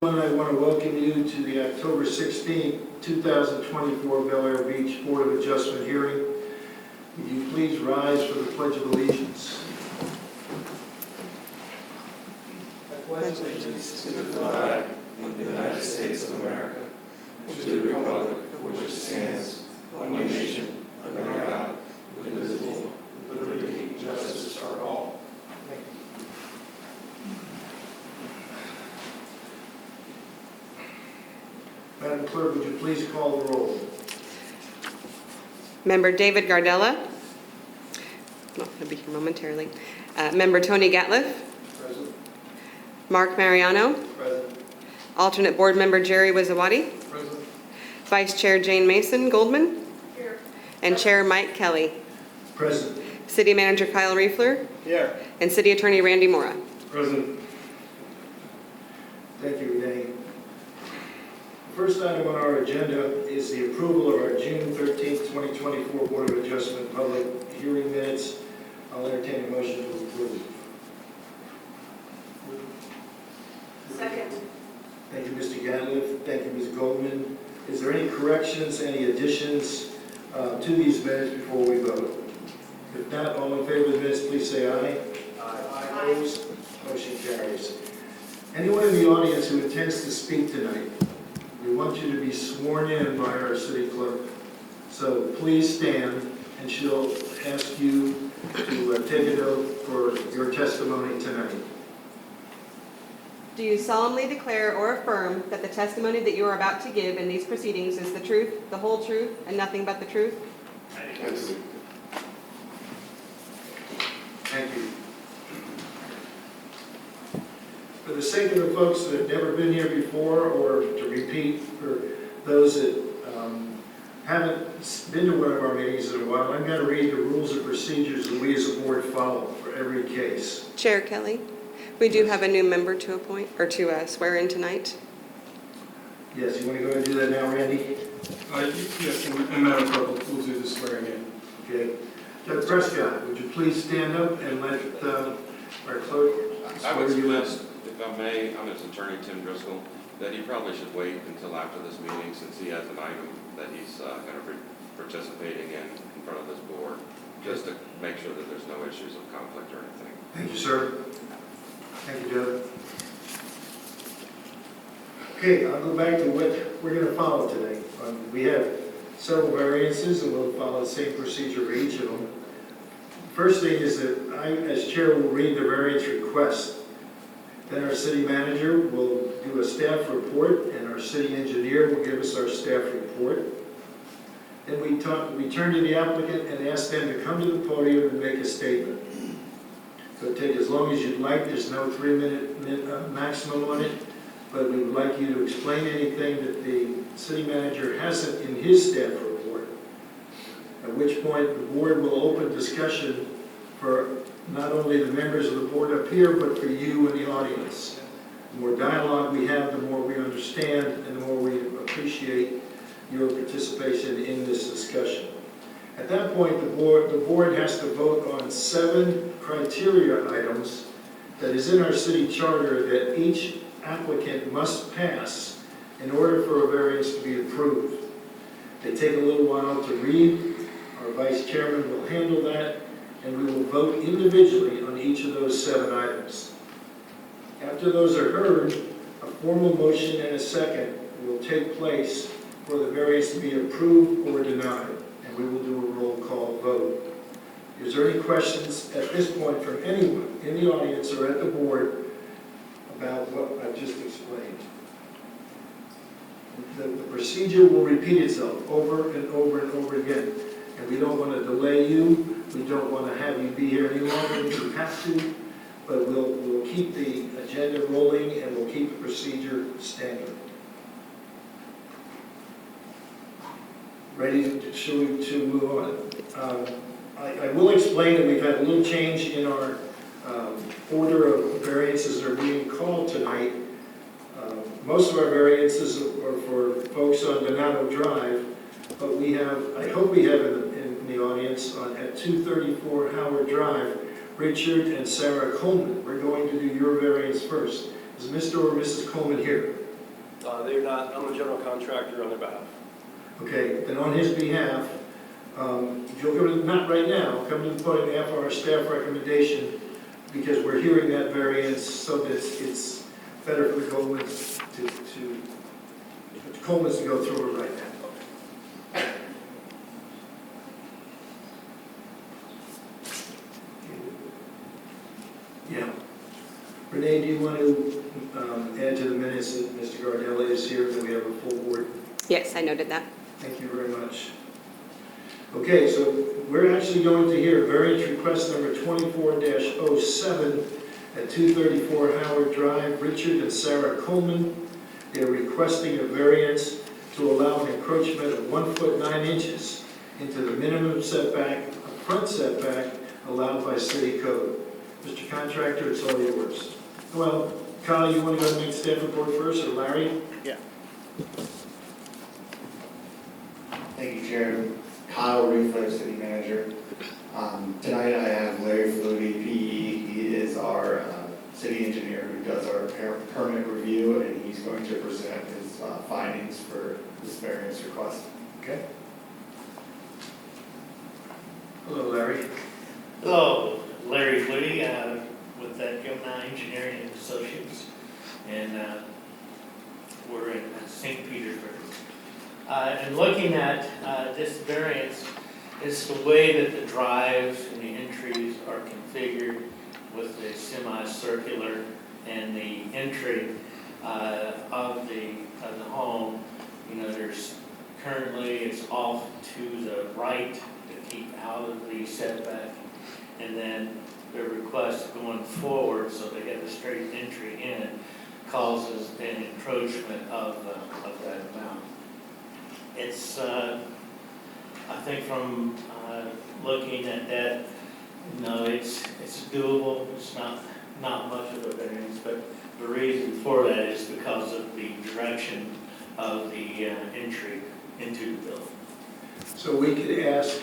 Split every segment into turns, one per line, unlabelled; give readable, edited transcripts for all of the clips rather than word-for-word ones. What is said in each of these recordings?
I want to welcome you to the October 16, 2024 Bel Air Beach Board of Adjustment hearing. Would you please rise for the Pledge of Allegiance?
I pledge allegiance to the flag of the United States of America, and to the republic for which it stands, one nation, under God, indivisible, with liberty and justice for all.
Madam Clerk, would you please call the roll?
Member David Gardella. He'll be here momentarily. Member Tony Gatliff.
Present.
Mark Mariano.
Present.
Alternate Board Member Jerry Wizawati.
Present.
Vice Chair Jane Mason Goldman.
Here.
And Chair Mike Kelly.
Present.
City Manager Kyle Riefler.
Here.
And City Attorney Randy Mora.
Present. Thank you, Renee. First item on our agenda is the approval of our June 13, 2024 Board of Adjustment public hearing minutes. I'll entertain a motion to approve.
Second.
Thank you, Mr. Gatliff. Thank you, Ms. Goldman. Is there any corrections, any additions to these minutes before we vote? If not, all in favor of the minutes, please say aye. Aye. Opposed? Motion carries. Anyone in the audience who intends to speak tonight, we want you to be sworn in by our city clerk. So please stand, and she'll ask you to take an oath for your testimony tonight.
Do you solemnly declare or affirm that the testimony that you are about to give in these proceedings is the truth, the whole truth, and nothing but the truth?
Yes.
Thank you. For the sake of the folks that have never been here before, or to repeat for those that haven't been to one of our meetings in a while, I'm going to read the rules and procedures that we as a board follow for every case.
Chair Kelly, we do have a new member to appoint, or to swear in tonight.
Yes, you want to go ahead and do that now, Randy?
Yes, and Madam Clerk will do the swearing in.
Okay. Judge Prescott, would you please stand up and let our clerk
I would
swear you in?
suggest, if I may, I'm his attorney, Tim Driscoll, that he probably should wait until after this meeting since he has an item that he's going to be participating in front of this board, just to make sure that there's no issues of conflict or anything.
Thank you, sir. Thank you, Judge. Okay, I'll go back to what we're going to follow today. We have several variances, and we'll follow the same procedure for each of them. First thing is that I, as chair, will read the variance request. Then our city manager will do a staff report, and our city engineer will give us our staff report. Then we turn to the applicant and ask them to come to the podium and make a statement. It'll take as long as you'd like. There's no 3-minute maximum on it, but we would like you to explain anything that the city manager hasn't in his staff report, at which point the board will open discussion for not only the members of the board up here, but for you in the audience. The more dialogue we have, the more we understand, and the more we appreciate your participation in this discussion. At that point, the board has to vote on 7 criteria items that is in our city charter that each applicant must pass in order for a variance to be approved. They take a little while to read. Our vice chairman will handle that, and we will vote individually on each of those 7 items. After those are heard, a formal motion and a second will take place for the variance to be approved or denied, and we will do a roll call vote. Is there any questions at this point from anyone in the audience or at the board about what I've just explained? The procedure will repeat itself over and over and over again, and we don't want to delay you. We don't want to have you be here any longer than you have to, but we'll keep the agenda rolling and we'll keep the procedure standing. Ready to move on? I will explain that we've had a little change in our order of variances that are being called tonight. Most of our variances are for folks on Donato Drive, but we have, I hope we have in the audience at 234 Howard Drive, Richard and Sarah Coleman. We're going to do your variance first. Is Mr. or Mrs. Coleman here?
They're not, I'm a general contractor on their behalf.
Okay, then on his behalf, if you'll come to, not right now, come to the podium after our staff recommendation, because we're hearing that variance, so that it's better for the Colemans to go through it right now. Yeah. Renee, do you want to add to the minutes that Mr. Gardella is here, that we have a full board?
Yes, I noted that.
Thank you very much. Okay, so we're actually going to hear variance request number 24-07 at 234 Howard Drive, Richard and Sarah Coleman. They're requesting a variance to allow an encroachment of 1 foot 9 inches into the minimum setback, front setback allowed by city code. Mr. Contractor, it's all yours. Well, Kyle, you want to go and make staff report first, or Larry?
Yeah.
Thank you, Chair. Kyle Reefler, City Manager. Tonight I have Larry Flutie, PE. He is our city engineer who does our permit review, and he's going to present his findings for this variance request. Okay?
Hello, Larry.
Hello, Larry Flutie with Gemini Engineering and Associates, and we're in St. Petersburg. And looking at this variance, it's the way that the drives and the entries are configured with the semicircular and the entry of the home. You know, there's currently it's off to the right to keep out of the setback, and then the request going forward, so they get a straight entry in, causes an encroachment of that amount. It's, I think from looking at that, no, it's doable. It's not much of a variance, but the reason for that is because of the direction of the entry into the building.
So we could ask,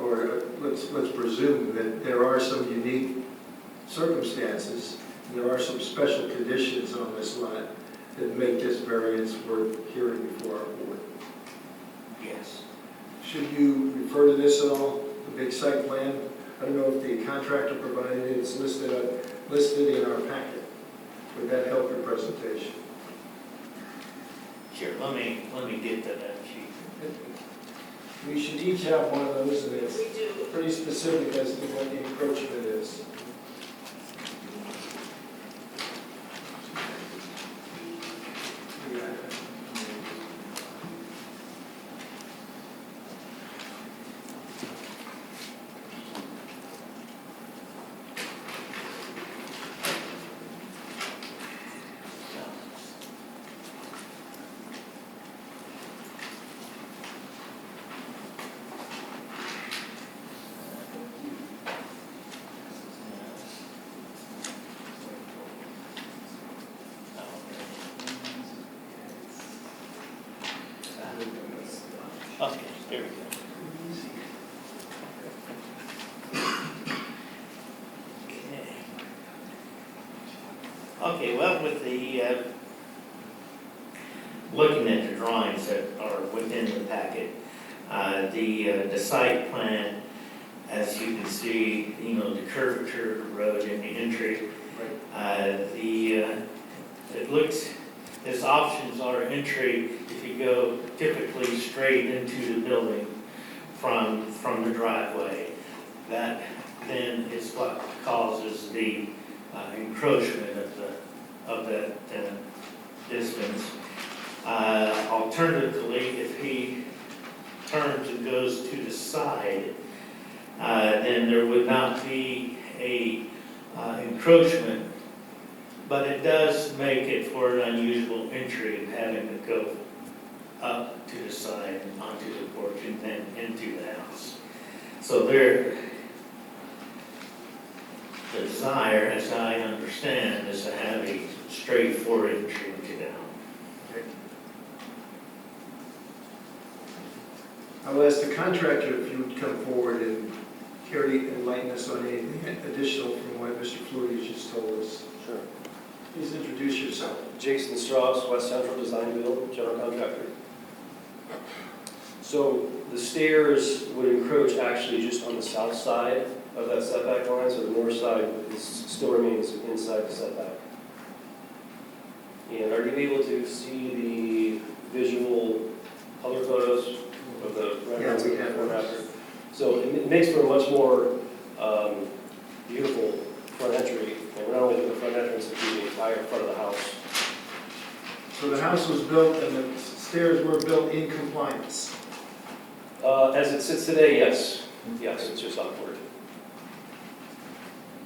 or let's presume that there are some unique circumstances, and there are some special conditions on this lot that make this variance worth hearing before our board.
Yes.
Should you refer to this at all, the big site plan? I don't know if the contractor provided it, it's listed in our packet. Would that help your presentation?
Sure. Let me get to that sheet.
We should each have one of those, and it's
We do.
pretty specific as to what the encroachment is.
Okay, there we go. Okay, well, with the, looking at the drawings that are within the packet, the site plan, as you can see, you know, the curvature of the road and the entry, it looks, its options are entry if you go typically straight into the building from the driveway. That then is what causes the encroachment of that distance. Alternatively, if he turns and goes to the side, then there would not be a encroachment, but it does make it for an unusual entry of having to go up to the side and onto the porch and then into the house. So the desire, as I understand, is to have a straightforward entry into the home.
I'll ask the contractor if you would come forward and care to enlighten us on anything additional from what Mr. Flutie just told us.
Sure.
Please introduce yourself.
Jason Strauss, West Central Design Build, general contractor. So the stairs would encroach actually just on the south side of that setback line, so the north side still remains inside the setback. And are you able to see the visual color photos of the renderings
Yeah, we
of
have
before and
those.
after? So it makes for a much more beautiful front entry, and not only the front entrance, but the entire front of the house.
So the house was built and the stairs were built in compliance.
As it sits today, yes. Yes, it's just awkward.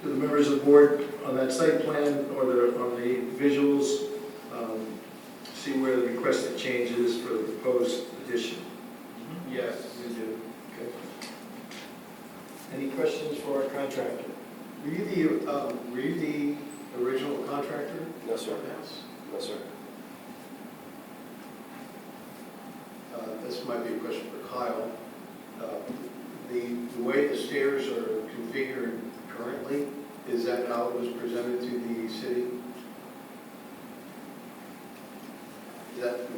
Do the members of the board on that site plan or on the visuals see where the requested changes for the proposed addition? Yes, we do. Okay. Any questions for our contractor?
Were you the original contractor?
No, sir. No, sir.
This might be a question for Kyle. The way the stairs are configured currently, is that how it was presented to the city?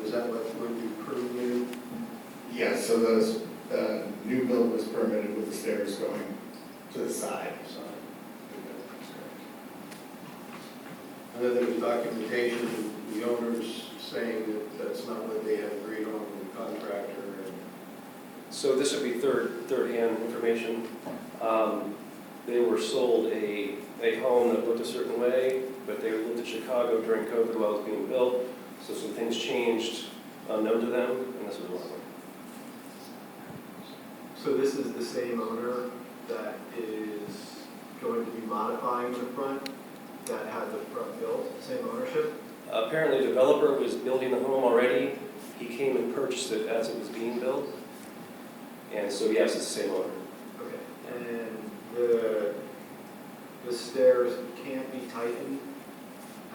Was that what you approved new?
Yes, so those, new build was permitted with the stairs going to the side.
And then there was documentation of the owners saying that that's not what they had agreed on with the contractor. And
So this would be third-hand information. They were sold a home that looked a certain way, but they lived in Chicago during COVID while it was being built. So some things changed unknown to them, and this was one of them.
So this is the same owner that is going to be modifying the front, that had the front built, same ownership?
Apparently, the developer was building the home already. He came and purchased it as it was being built. And so, yes, it's the same owner.
Okay. And the stairs can't be tightened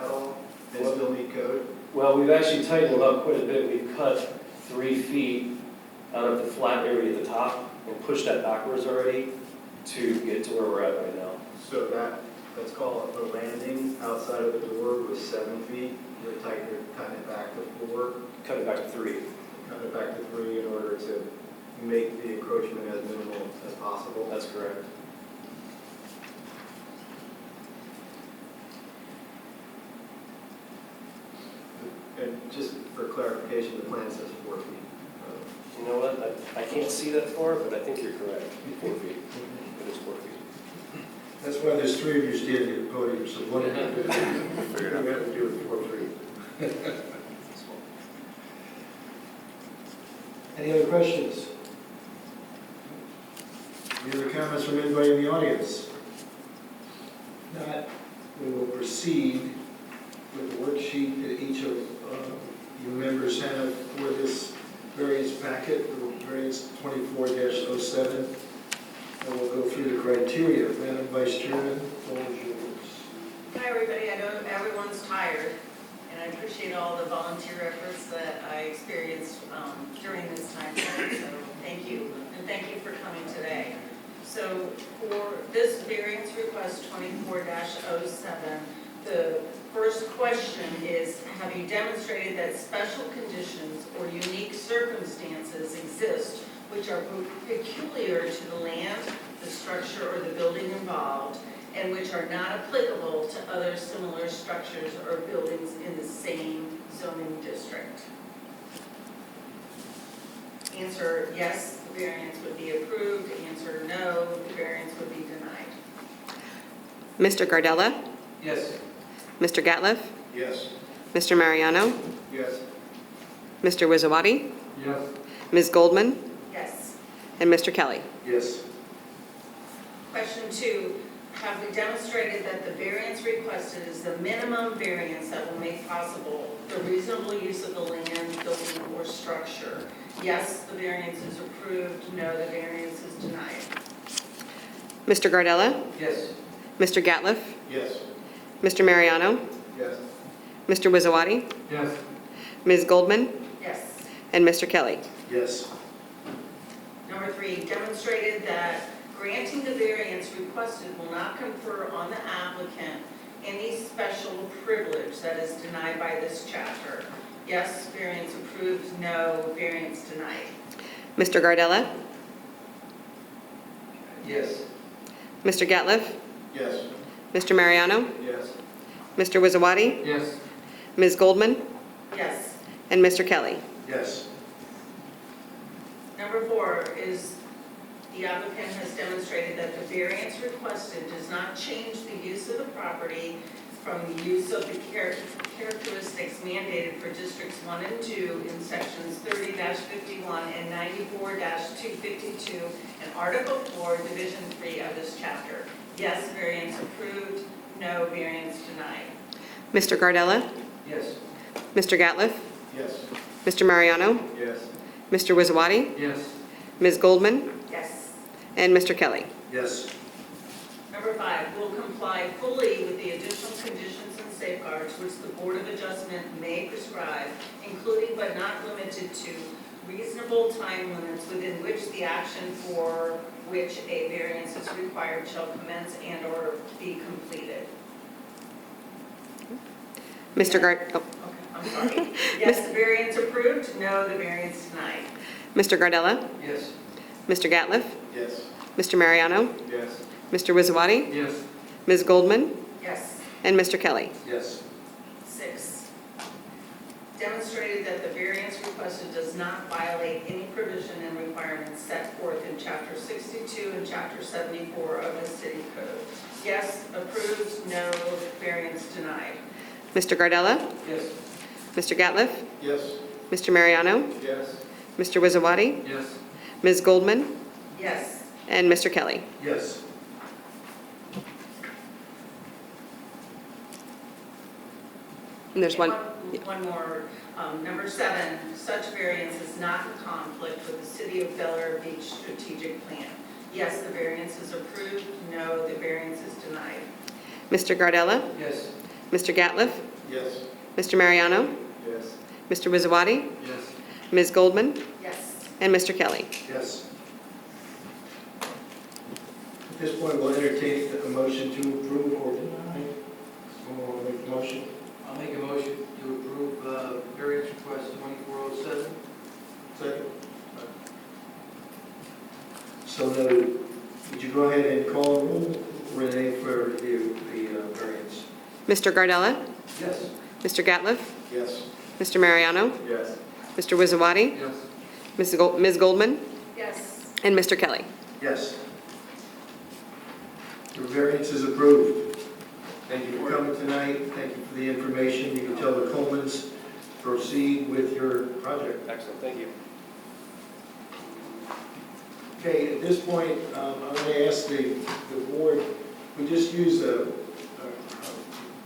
at all? They still meet code?
Well, we've actually tightened them up quite a bit. We've cut 3 feet out of the flat area at the top and pushed that backwards already to get to where we're at right now.
So let's call it the landing outside of the door was 7 feet. You're tighten it back to 4,
Cut it back to 3.
cut it back to 3 in order to make the encroachment as minimal as possible.
That's correct.
And just for clarification, the plan says 4 feet.
You know what? I can't see that far, but I think you're correct. 4 feet. It is 4 feet.
That's why there's 3 of you standing at the podium, so one of you we have to do it 4 feet. Any other questions? Any other comments from anybody in the audience? If not, we will proceed with the worksheet that each of you members have for this variance packet, variance 24-07. And we'll go through the criteria. Madam Vice Chairman, the floor is yours.
Hi, everybody. I know everyone's tired, and I appreciate all the volunteer efforts that I experienced during this time period. So thank you, and thank you for coming today. So for this variance request 24-07, the first question is, have you demonstrated that special conditions or unique circumstances exist which are peculiar to the land, the structure, or the building involved, and which are not applicable to other similar structures or buildings in the same zoning district? Answer yes, the variance would be approved. Answer no, the variance would be denied.
Mr. Gardella,
Yes.
Mr. Gatliff,
Yes.
Mr. Mariano,
Yes.
Mr. Wizawati,
Yes.
Ms. Goldman,
Yes.
and Mr. Kelly.
Yes.
Question 2, have we demonstrated that the variance requested is the minimum variance that will make possible the reasonable use of the land, building, or structure? Yes, the variance is approved. No, the variance is denied.
Mr. Gardella,
Yes.
Mr. Gatliff,
Yes.
Mr. Mariano,
Yes.
Mr. Wizawati,
Yes.
Ms. Goldman,
Yes.
and Mr. Kelly.
Yes.
Number 3, demonstrated that granting the variance requested will not confer on the applicant any special privilege that is denied by this chapter. Yes, variance approved, no, variance denied.
Mr. Gardella,
Yes.
Mr. Gatliff,
Yes.
Mr. Mariano,
Yes.
Mr. Wizawati,
Yes.
Ms. Goldman,
Yes.
and Mr. Kelly.
Yes.
Number 4 is the applicant has demonstrated that the variance requested does not change the use of the property from the use of the characteristics mandated for districts 1 and 2 in sections 30-51 and 94-252 and Article 4, Division 3 of this chapter. Yes, variance approved, no, variance denied.
Mr. Gardella,
Yes.
Mr. Gatliff,
Yes.
Mr. Mariano,
Yes.
Mr. Wizawati,
Yes.
Ms. Goldman,
Yes.
and Mr. Kelly.
Yes.
Number 5, will comply fully with the additional conditions and safeguards which the Board of Adjustment may prescribe, including but not limited to reasonable time limits within which the action for which a variance is required shall commence and/or be completed.
Mr.
Okay, I'm sorry. Yes, the variance approved, no, the variance denied.
Mr. Gardella,
Yes.
Mr. Gatliff,
Yes.
Mr. Mariano,
Yes.
Mr. Wizawati,
Yes.
Ms. Goldman,
Yes.
and Mr. Kelly.
Yes.
6, demonstrated that the variance requested does not violate any provision and requirements set forth in Chapter 62 and Chapter 74 of the City Code. Yes, approved, no, variance denied.
Mr. Gardella,
Yes.
Mr. Gatliff,
Yes.
Mr. Mariano,
Yes.
Mr. Wizawati,
Yes.
Ms. Goldman,
Yes.
and Mr. Kelly.
Yes.
And there's one,
One more. Number 7, such variance is not in conflict with the City of Bel Air Beach strategic plan. Yes, the variance is approved, no, the variance is denied.
Mr. Gardella,
Yes.
Mr. Gatliff,
Yes.
Mr. Mariano,
Yes.
Mr. Wizawati,
Yes.
Ms. Goldman,
Yes.
and Mr. Kelly.
Yes. At this point, we'll entertain a motion to approve or deny. Someone want to make the motion?
I'll make a motion to approve variance request 2407.
Second. So noted. Would you go ahead and call a roll, Renee, for the variance?
Mr. Gardella,
Yes.
Mr. Gatliff,
Yes.
Mr. Mariano,
Yes.
Mr. Wizawati,
Yes.
Ms. Goldman,
Yes.
and Mr. Kelly.
Yes. Your variance is approved. Thank you for coming tonight. Thank you for the information. You can tell the Colemans to proceed with your project.
Excellent, thank you.
Okay, at this point, I'm going to ask the board, we just used the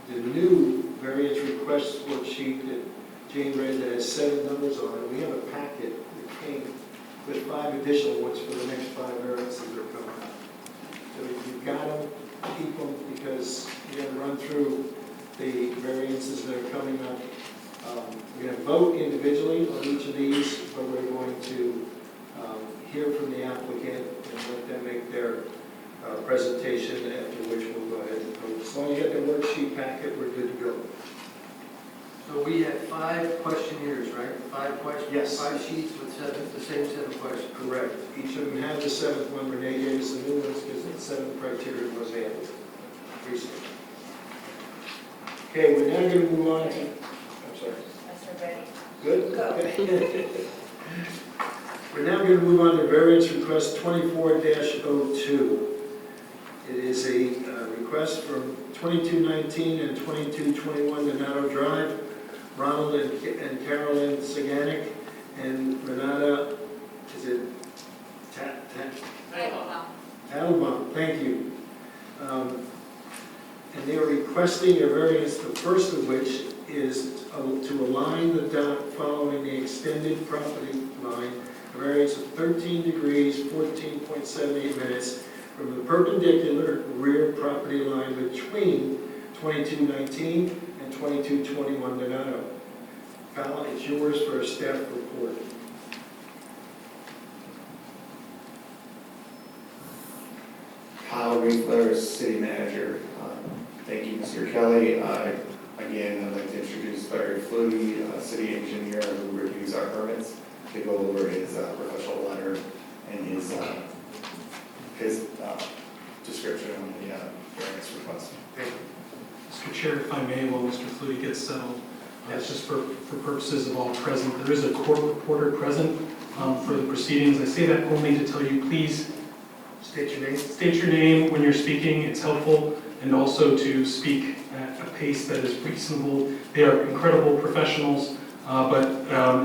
new variance request worksheet that Jane read that has 7 numbers on it. We have a packet that came with 5 additional ones for the next 5 variances that are coming up. So if you've got them, keep them, because we're going to run through the variances that are coming up. We're going to vote individually on each of these, but we're going to hear from the applicant and let them make their presentation, after which we'll go ahead and vote. As long as you get the worksheet packet, we're good to go.
So we had 5 questionnaires, right? 5 questions?
Yes.
5 sheets with the same 7 questions.
Correct. Each of them have the 7th one. Renee gave us the new ones because the 7th criteria was added recently. Okay, we're now going to move on to, I'm sorry.
That's ready.
Good?
Go.
Okay. We're now going to move on to variance request 24-02. It is a request from 2219 and 2221 Donato Drive. Ronald and Carolyn Saganik and Renata, is it Tattlebaum, thank you. And they are requesting a variance, the first of which is to align the dock following the extended property line, a variance of 13 degrees, 14.78 minutes from the perpendicular rear property line between 2219 and 2221 Donato. Kyle, it's yours for a staff report.
Kyle Riefler, city manager. Thank you, Mr. Kelly. Again, I'd like to introduce Larry Flutie, city engineer who reviews our permits, to go over his professional letter and his description on the variance request.
Mr. Chair, if I may, while Mr. Flutie gets settled, just for purposes of all present, there is a court reporter present for the proceedings. I say that only to tell you, please
State your name.
state your name when you're speaking. It's helpful, and also to speak at a pace that is reasonable. They are incredible professionals, but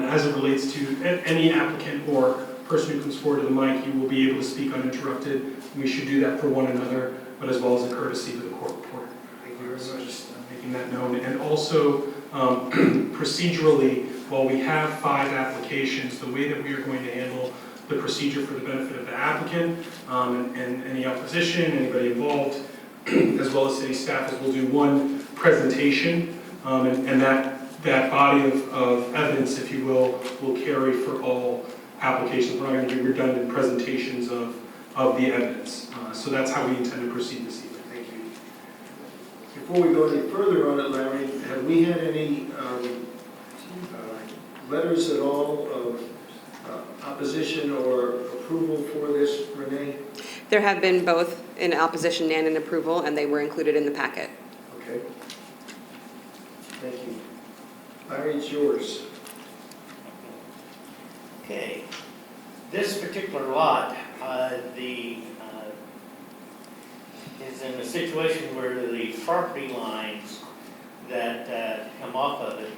as it relates to any applicant or person who comes forward to the mic, you will be able to speak uninterrupted. We should do that for one another, but as well as a courtesy to the court reporter.
Thank you very
So
much.
just making that known. And also, procedurally, while we have 5 applications, the way that we are going to handle the procedure for the benefit of the applicant and any opposition, anybody involved, as well as city staff, is we'll do one presentation, and that body of evidence, if you will carry for all applications. We're not going to do redundant presentations of the evidence. So that's how we intend to proceed this evening.
Thank you. Before we go any further on it, Larry, have we had any letters at all of opposition or approval for this, Renee?
There have been both in opposition and in approval, and they were included in the packet.
Okay. Thank you. Larry, it's yours.
Okay, this particular lot, is in a situation where the property lines that come off of it,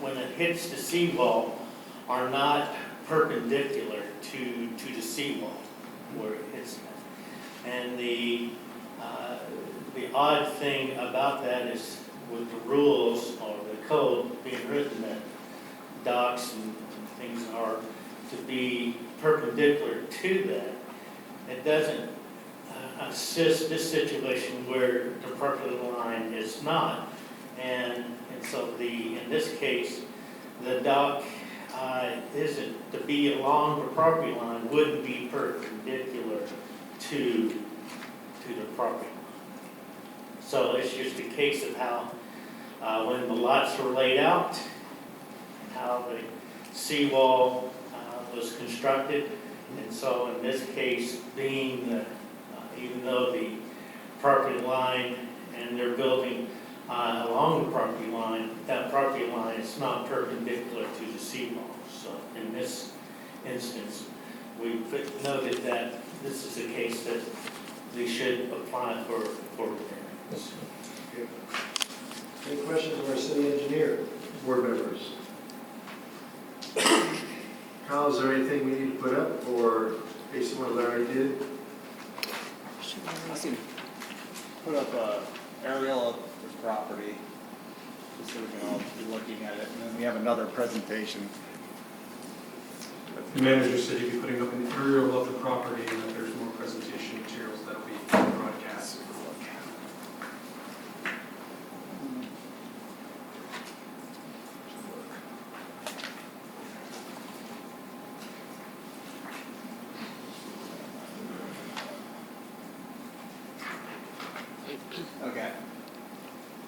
when it hits the seawall, are not perpendicular to the seawall where it hits that. And the odd thing about that is with the rules or the code being written that docks and things are to be perpendicular to that, it doesn't assist this situation where the property line is not. And so in this case, the dock isn't to be along the property line, wouldn't be perpendicular to the property line. So it's just a case of how, when the lots were laid out, how the seawall was constructed. And so in this case, being even though the property line and they're building along the property line, that property line is not perpendicular to the seawall. So in this instance, we noted that this is a case that we should apply for variance.
Okay. Any questions of our city engineer, board members? Kyle, is there anything we need to put up, or based on what Larry did?
I can put up a aerial of the property, just so we can all be looking at it, and then we have another presentation.
The manager said he'd be putting up an aerial of the property and that there's more presentation materials that'll be broadcast.
Okay.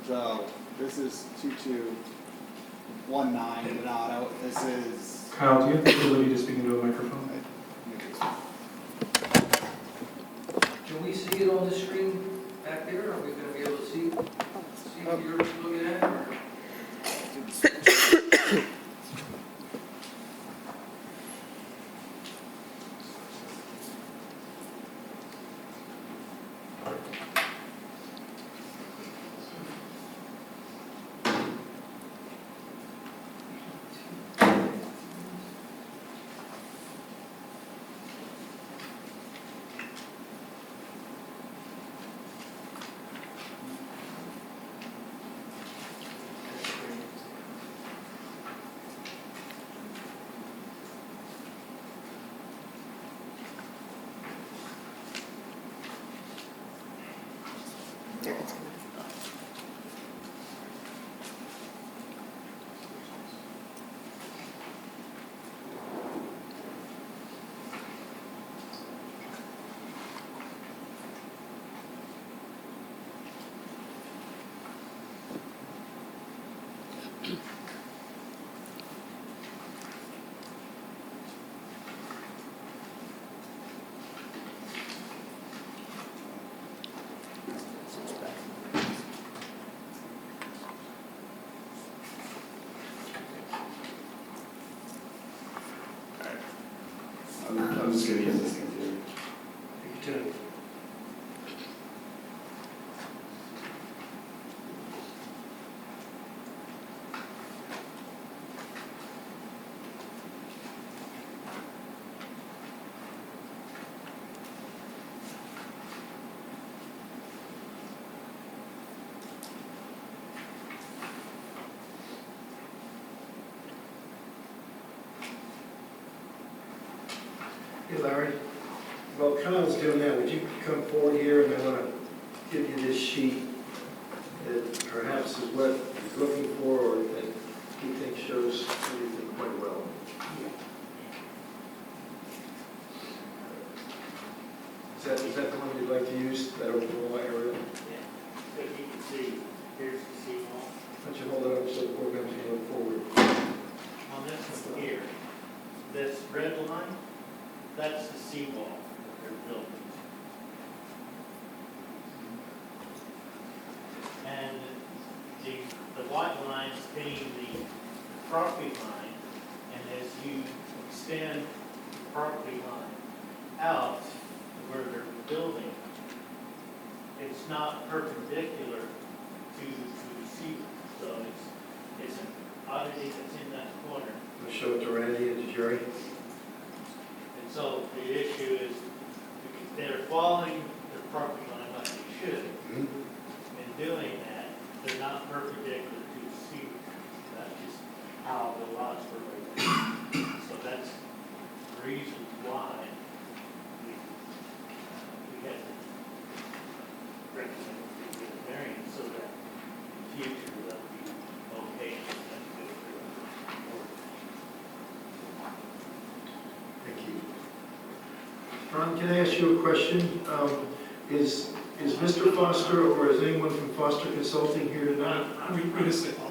So this is 2219 Donato. This is.
Kyle, do you have the ability to speak into a microphone?
Can we see it on the screen back there? Are we going to be able to see what you're looking at? Or?
I'm just gonna use this computer.
Take your time. Hey Larry, while Kyle's doing that, would you come forward here and I want to give you this sheet that perhaps is what he's looking for or that he thinks shows everything quite well. Is that the one you'd like to use, that overall area?
So you can see, here's the seawall.
Why don't you hold it up so the board members can look forward?
On this one here, this red line, that's the seawall that they're building. And the white line is being the property line, and as you extend the property line out to where they're building, it's not perpendicular to the sea. So it's an oddity that's in that corner.
I'll show it to Randy and to Jerry.
And so the issue is, they're following the property line like they should. In doing that, they're not perpendicular to the sea. That's just how the lots were laid out. So that's the reason why we had to recommend the variance so that in the future they'll be okay and go through.
Thank you. Ron, can I ask you a question? Is Mr. Foster or is anyone from Foster Consulting here tonight?
Wait a second.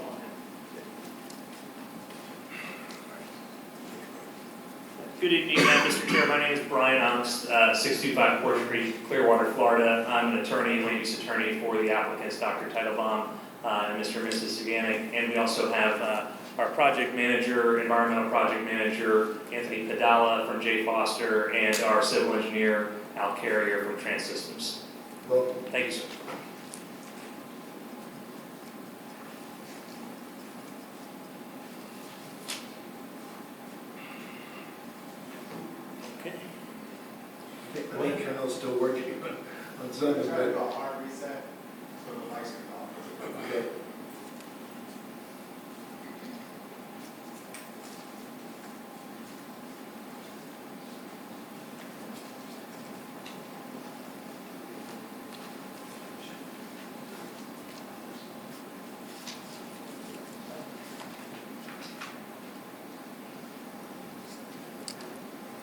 Good evening, Mr. Chair. My name is Brian Ongst, 625 Port Street, Clearwater, Florida. I'm an attorney, land use attorney for the applicants, Dr. Teitelbaum and Mr. and Mrs. Saganik. And we also have our project manager, environmental project manager, Anthony Padala from J. Foster, and our civil engineer, Al Carrier from Trans Systems.
Welcome.
Thank you, sir.
Okay.
I think Kyle's still working on something, but.
hard reset, so the lights are off.
Okay.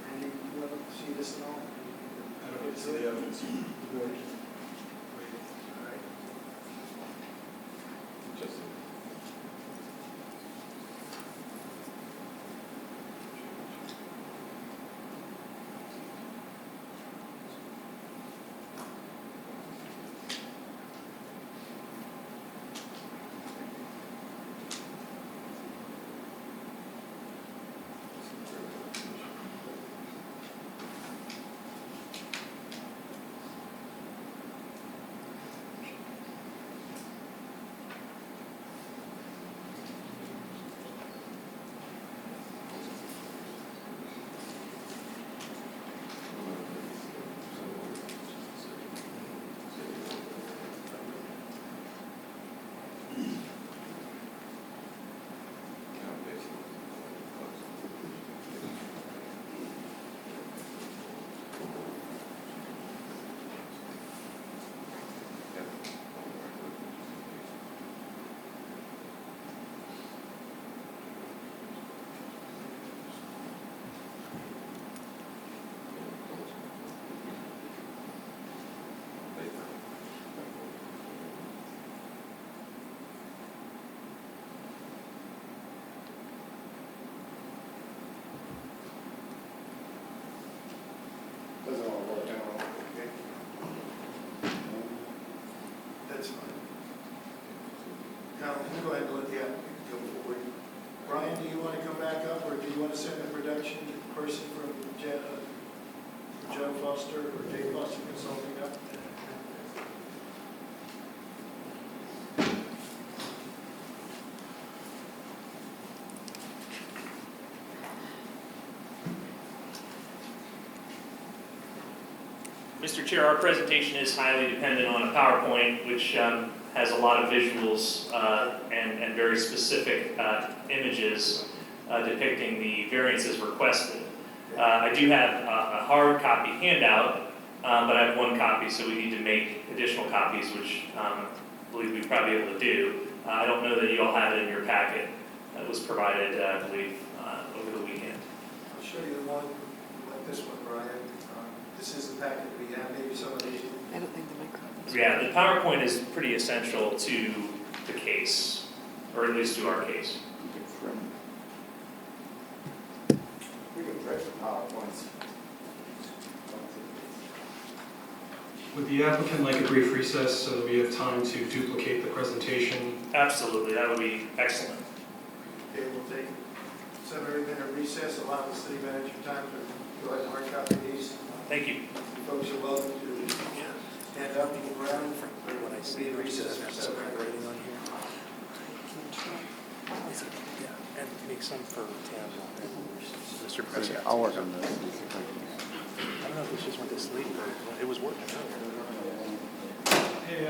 Randy, you want to see this at all?
I don't need to see the evidence.
The board.
All right.
Just
Foster or J. Foster Consulting up.
Mr. Chair, our presentation is highly dependent on a PowerPoint, which has a lot of visuals and very specific images depicting the variances requested. I do have a hard copy handout, but I have one copy, so we need to make additional copies, which I believe we'd probably be able to do. I don't know that you all have it in your packet. That was provided, I believe, over the weekend.
I'll show you the one like this one, Brian. This is the packet we have, maybe some of these.
I don't think the microphone.
Yeah, the PowerPoint is pretty essential to the case, or at least to our case.
We can try some PowerPoints.
Would the applicant like a brief recess so that we have time to duplicate the presentation?
Absolutely, that would be excellent.
Okay, we'll take a 7-minute recess, allow the city manager time to go ahead and hard copy these.
Thank you.
Folks are welcome to stand up and move around. When I see a recess for 7 minutes.
And make some for Tam, Mr.
Okay,
President.
I'll work on this.
I don't know if this just went to sleep, but it was working earlier.
Hey,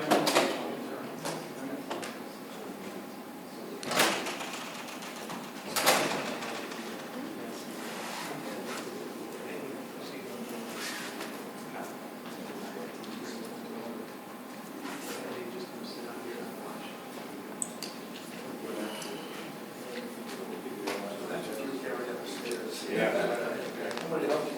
Somebody help you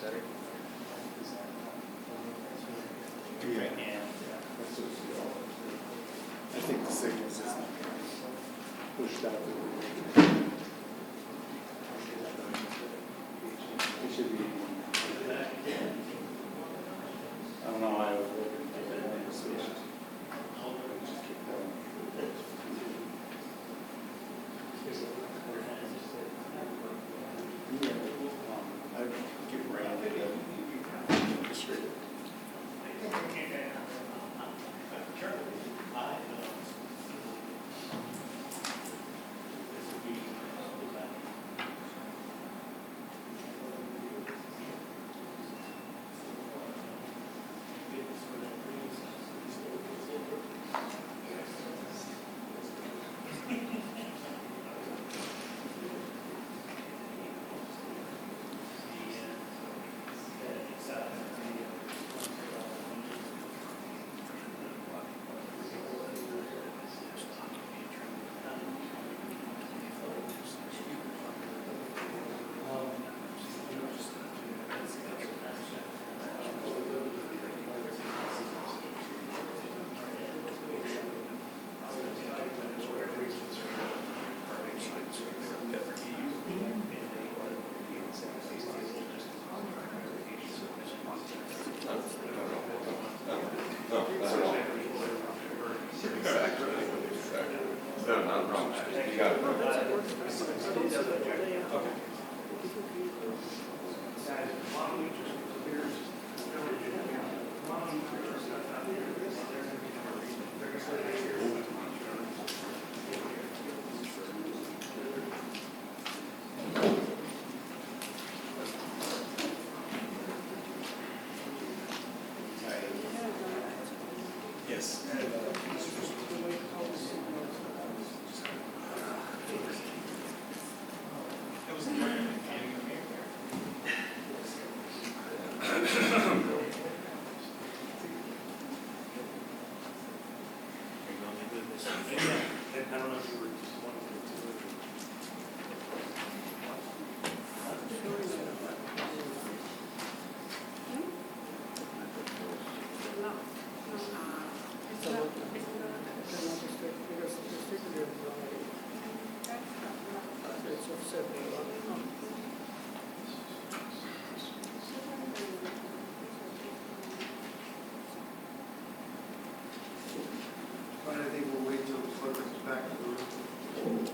Yeah.
I think the signal system pushed out. It should be. I don't know, I was looking for the one station. Just keep going. I give Randy the straight.
No, not a problem. You got it.
Yes.
I don't know if you were just wanting
But I think we'll wait till the clerk comes back to the room.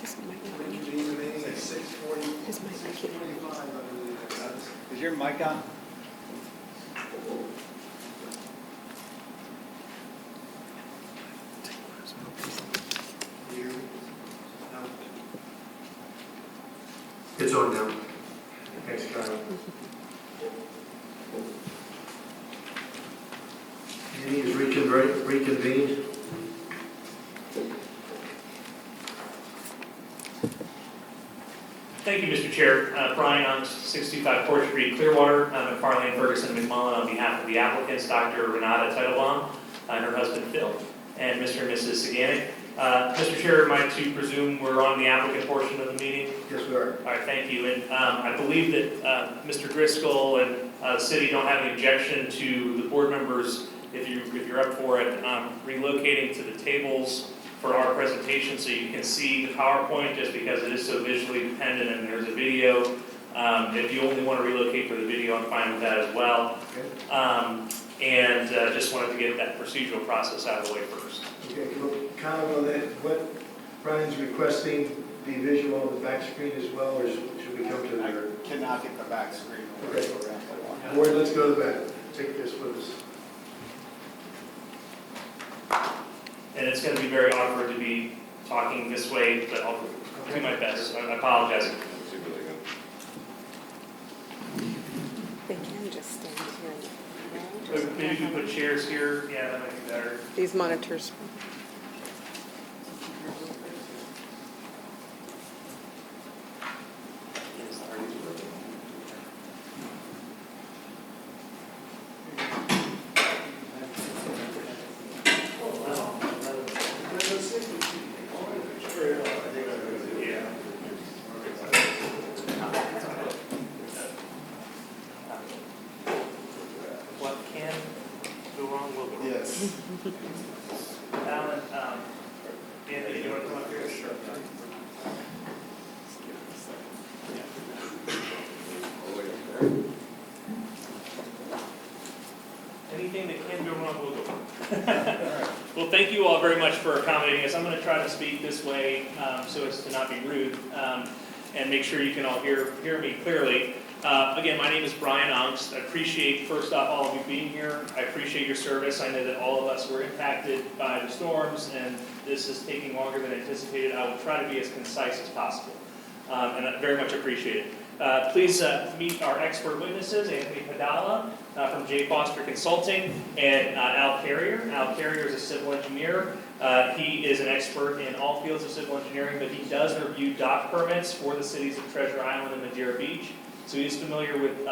His mic not
When you
working.
leave the meeting at 6:40,
His mic not working.
6:45, I believe.
Is your mic on?
It's on now. Thanks, Kyle. Meeting is reconvened.
Thank you, Mr. Chair. Brian on 625 Court Street, Clearwater. McFarlane, Ferguson, and McMullen on behalf of the applicants, Dr. Renata Teitelbaum and her husband Phil, and Mr. and Mrs. Saganek. Mr. Chair, am I to presume we're on the applicant portion of the meeting?
Yes, we are.
All right, thank you. And I believe that Mr. Driscoll and the city don't have any objection to the board members, if you're up for it, relocating to the tables for our presentation so you can see the PowerPoint, just because it is so visually dependent and there's a video. If you only want to relocate for the video, I'm fine with that as well. And just wanted to get that procedural process out of the way first.
Okay, well, Kyle, will that, what Brian's requesting be visual on the back screen as well, or should we come to the?
I cannot get the back screen.
Okay. Board, let's go to the back. Take this with us.
And it's going to be very awkward to be talking this way, but I'll do my best. I apologize.
That's really good.
They can just stand here.
Maybe you can put chairs here. Yeah, that might be better.
These monitors.
What can go wrong will go.
Yes.
Alan, Anthony, do you want to come up here? Sure. Anything that can go wrong will go wrong. Well, thank you all very much for accommodating us. I'm going to try to speak this way so as to not be rude and make sure you can all hear me clearly. Again, my name is Brian Ongst. I appreciate, first off, all of you being here. I appreciate your service. I know that all of us were impacted by the storms, and this is taking longer than anticipated. I will try to be as concise as possible, and I very much appreciate it. Please meet our expert witnesses, Anthony Padala from J. Foster Consulting, and Al Carrier. Al Carrier is a civil engineer. He is an expert in all fields of civil engineering, but he does review dock permits for the cities of Treasure Island and Madeira Beach. So he's familiar with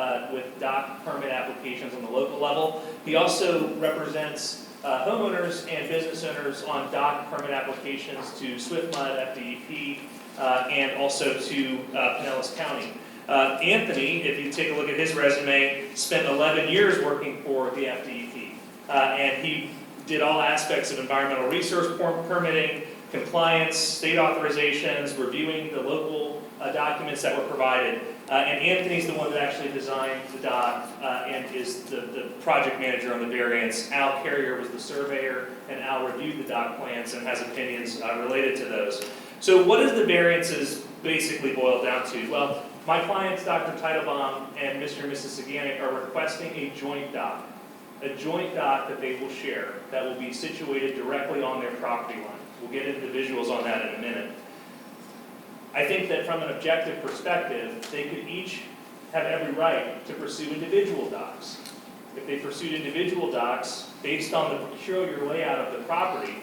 dock permit applications on the local level. He also represents homeowners and business owners on dock permit applications to SwiftMud, FDEP, and also to Pinellas County. Anthony, if you take a look at his resume, spent 11 years working for the FDEP. And he did all aspects of environmental resource permitting, compliance, state authorizations, reviewing the local documents that were provided. And Anthony's the one that actually designed the dock and is the project manager on the variance. Al Carrier was the surveyor, and Al reviewed the dock plans and has opinions related to those. So what does the variances basically boil down to? Well, my clients, Dr. Teitelbaum and Mr. and Mrs. Saganek, are requesting a joint dock that they will share, that will be situated directly on their property line. We'll get into the visuals on that in a minute. I think that from an objective perspective, they could each have every right to pursue individual docks. If they pursued individual docks, based on the peculiar layout of the property,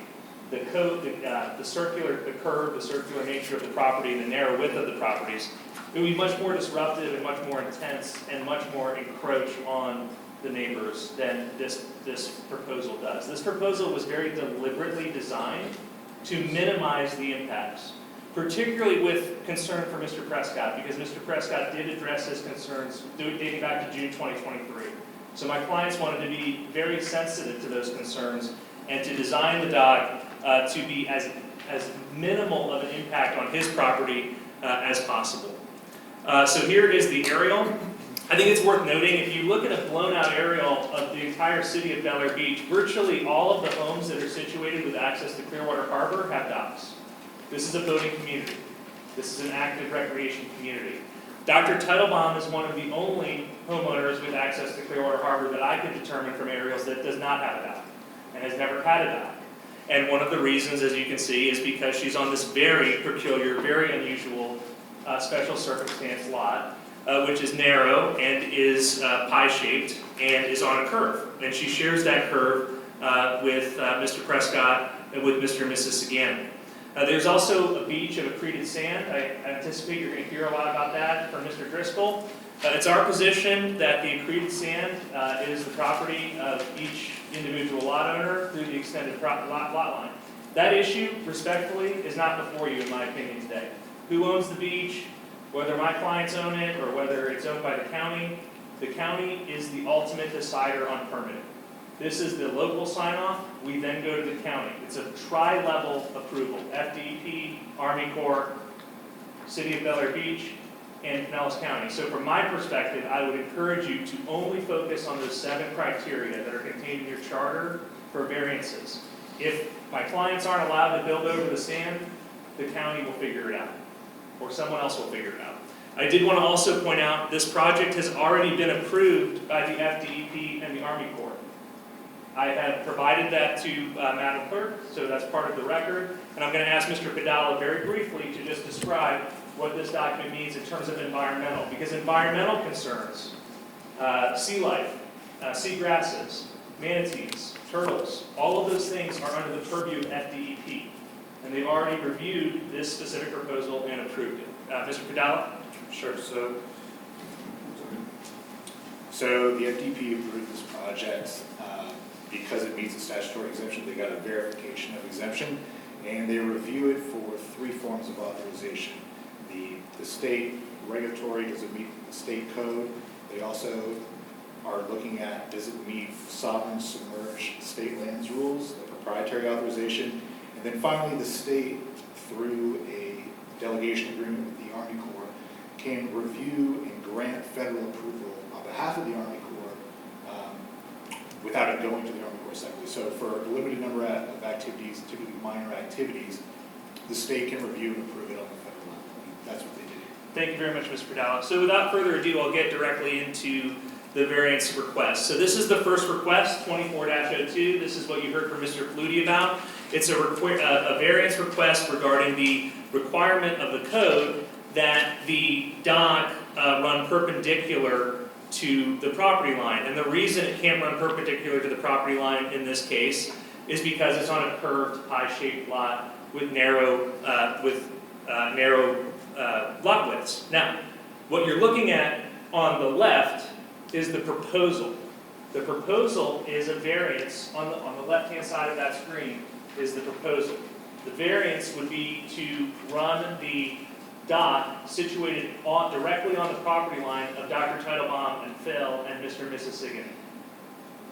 the curve, the circular nature of the property, and the narrow width of the properties, it would be much more disruptive and much more intense and much more encroach on the neighbors than this proposal does. This proposal was very deliberately designed to minimize the impacts, particularly with concern for Mr. Prescott, because Mr. Prescott did address his concerns dating back to June 2023. So my clients wanted to be very sensitive to those concerns and to design the dock to be as minimal of an impact on his property as possible. So here is the aerial. I think it's worth noting, if you look at a blown-out aerial of the entire city of Bel Air Beach, virtually all of the homes that are situated with access to Clearwater Harbor have docks. This is a boating community. This is an active recreation community. Dr. Teitelbaum is one of the only homeowners with access to Clearwater Harbor that I could determine from aerials that does not have a dock and has never had a dock. And one of the reasons, as you can see, is because she's on this very peculiar, very unusual special circumstance lot, which is narrow and is pie-shaped and is on a curve. And she shares that curve with Mr. Prescott and with Mr. and Mrs. Saganin. There's also a beach of accreted sand. I anticipate you're going to hear a lot about that from Mr. Driscoll. It's our position that the accreted sand is the property of each individual lot owner through the extended lot line. That issue, respectfully, is not before you, in my opinion, today. Who owns the beach, whether my clients own it or whether it's owned by the county is the ultimate decider on permitting. This is the local sign-off, we then go to the county. It's a tri-level approval, FDEP, Army Corps, City of Bel Air Beach, and Pinellas County. So from my perspective, I would encourage you to only focus on those 7 criteria that are contained in your charter for variances. If my clients aren't allowed to build over the sand, the county will figure it out, or someone else will figure it out. I did want to also point out, this project has already been approved by the FDEP and the Army Corps. I have provided that to Madam Clerk, so that's part of the record. And I'm going to ask Mr. Padala very briefly to just describe what this document means in terms of environmental. Because environmental concerns, sea life, sea grasses, manatees, turtles, all of those things are under the purview of FDEP. And they've already reviewed this specific proposal and approved it. Mr. Padala?
Sure. So the FDP approved this project because it meets the statutory exemption. They got a verification of exemption, and they review it for 3 forms of authorization. The state regulatory, does it meet the state code? They also are looking at, does it meet sovereign submerged state lands rules, the proprietary authorization, and then finally the state, through a delegation agreement with the Army Corps, can review and grant federal approval on behalf of the Army Corps without it going to the Army Corps separately. So for a limited number of activities, typically minor activities, the state can review and approve it on the federal level. That's what they did here.
Thank you very much, Mr. Padala. So without further ado, I'll get directly into the variance request. So this is the first request, 24-02. This is what you heard from Mr. Flutie about. It's a variance request regarding the requirement of the code that the dock run perpendicular to the property line. And the reason it can't run perpendicular to the property line in this case is because it's on a curved, pie-shaped lot with narrow lot widths. Now, what you're looking at on the left is the proposal. The proposal is a variance on the left-hand side of that screen is the proposal. The variance would be to run the dock situated directly on the property line of Dr. Teitelbaum and Phil and Mr. and Mrs. Saganin.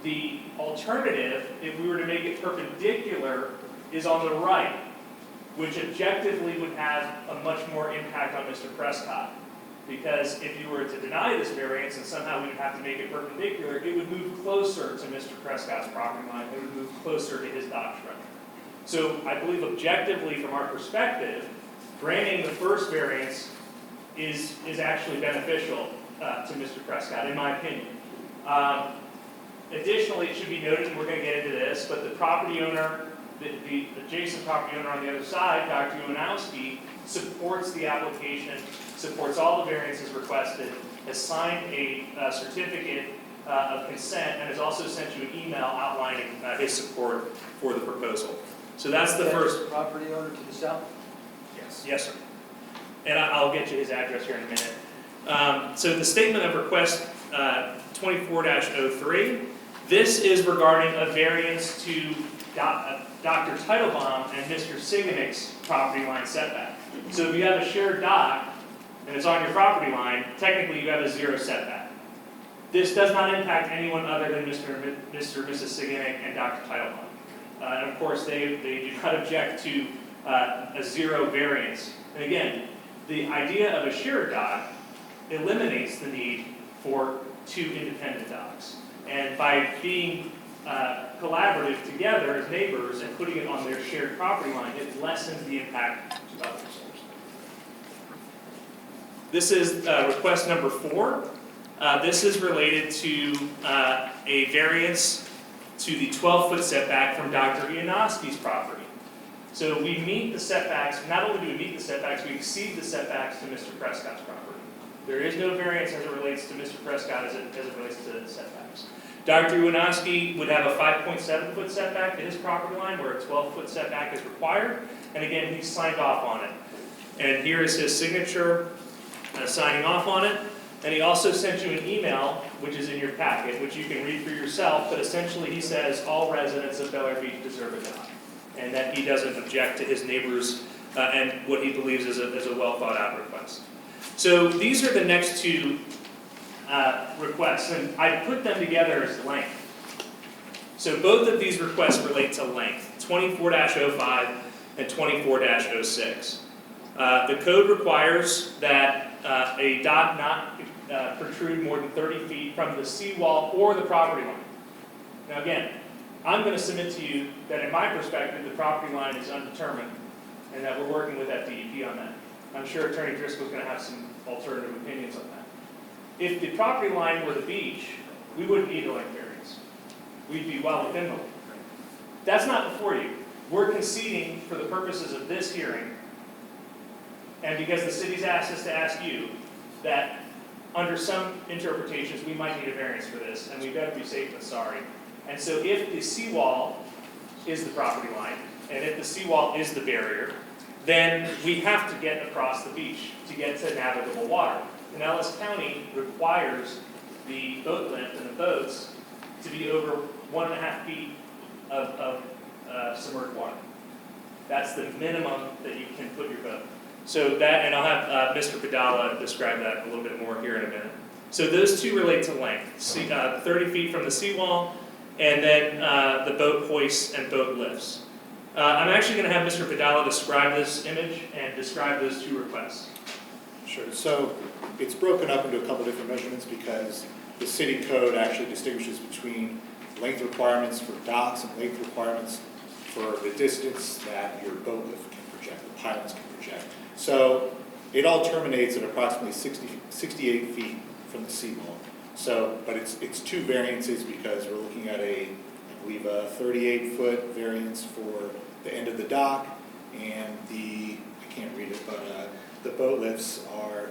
The alternative, if we were to make it perpendicular, is on the right, which objectively would have a much more impact on Mr. Prescott. Because if you were to deny this variance and somehow we would have to make it perpendicular, it would move closer to Mr. Prescott's property line. It would move closer to his dock structure. So I believe objectively, from our perspective, granting the first variance is actually beneficial to Mr. Prescott, in my opinion. Additionally, it should be noted, and we're going to get into this, but the property owner, the adjacent property owner on the other side, Dr. Uwanowski, supports the application, supports all the variances requested, has signed a certificate of consent, and has also sent you an email outlining his support for the proposal. So that's the first.
Property owner to the south?
Yes.
Yes, sir. And I'll get you his address here in a minute. So the statement of request 24-03, this is regarding a variance to Dr. Teitelbaum and Mr. Siganik's property line setback. So if you have a shared dock and it's on your property line, technically you have a 0 setback. This does not impact anyone other than Mr. and Mrs. Siganik and Dr. Teitelbaum. And of course, they do not object to a 0 variance. And again, the idea of a shared dock eliminates the need for 2 independent docks. And by being collaborative together as neighbors and putting it on their shared property line, it lessens the impact to others. This is request number 4. This is related to a variance to the 12-foot setback from Dr. Ianoski's property. So we meet the setbacks, not only do we meet the setbacks, we exceed the setbacks to Mr. Prescott's property. There is no variance as it relates to Mr. Prescott as it relates to the setbacks. Dr. Ianoski would have a 5.7-foot setback to his property line where a 12-foot setback is required. And again, he signed off on it. And here is his signature signing off on it. And he also sent you an email, which is in your packet, which you can read for yourself, but essentially he says all residents of Bel Air Beach deserve a dock, and that he doesn't object to his neighbors and what he believes is a well-thought-out request. So these are the next 2 requests, and I put them together as length. So both of these requests relate to length, 24-05 and 24-06. The code requires that a dock not protrude more than 30 feet from the seawall or the property line. Now again, I'm going to submit to you that in my perspective, the property line is undetermined and that we're working with FDEP on that. I'm sure Attorney Driscoll is going to have some alternative opinions on that. If the property line were the beach, we wouldn't need a length variance. We'd be well within the length. That's not before you. We're conceding for the purposes of this hearing, and because the city's asked us to ask you, that under some interpretations, we might need a variance for this, and we better be safe than sorry. And so if the seawall is the property line, and if the seawall is the barrier, then we have to get across the beach to get to navigable water. And Ellis County requires the boat lift and the boats to be over 1.5 feet of submerged water. That's the minimum that you can put your boat. So that, and I'll have Mr. Padala describe that a little bit more here in a minute. So those 2 relate to length, 30 feet from the seawall, and then the boat hoists and boat lifts. I'm actually going to have Mr. Padala describe this image and describe those 2 requests.
Sure, so it's broken up into a couple different measurements because the city code actually distinguishes between length requirements for docks and length requirements for the distance that your boat lift can project, the pylons can project. So it all terminates at approximately 68 feet from the seawall. So, but it's 2 variances because we're looking at I believe a 38-foot variance for the end of the dock, and I can't read it, but the boat lifts are,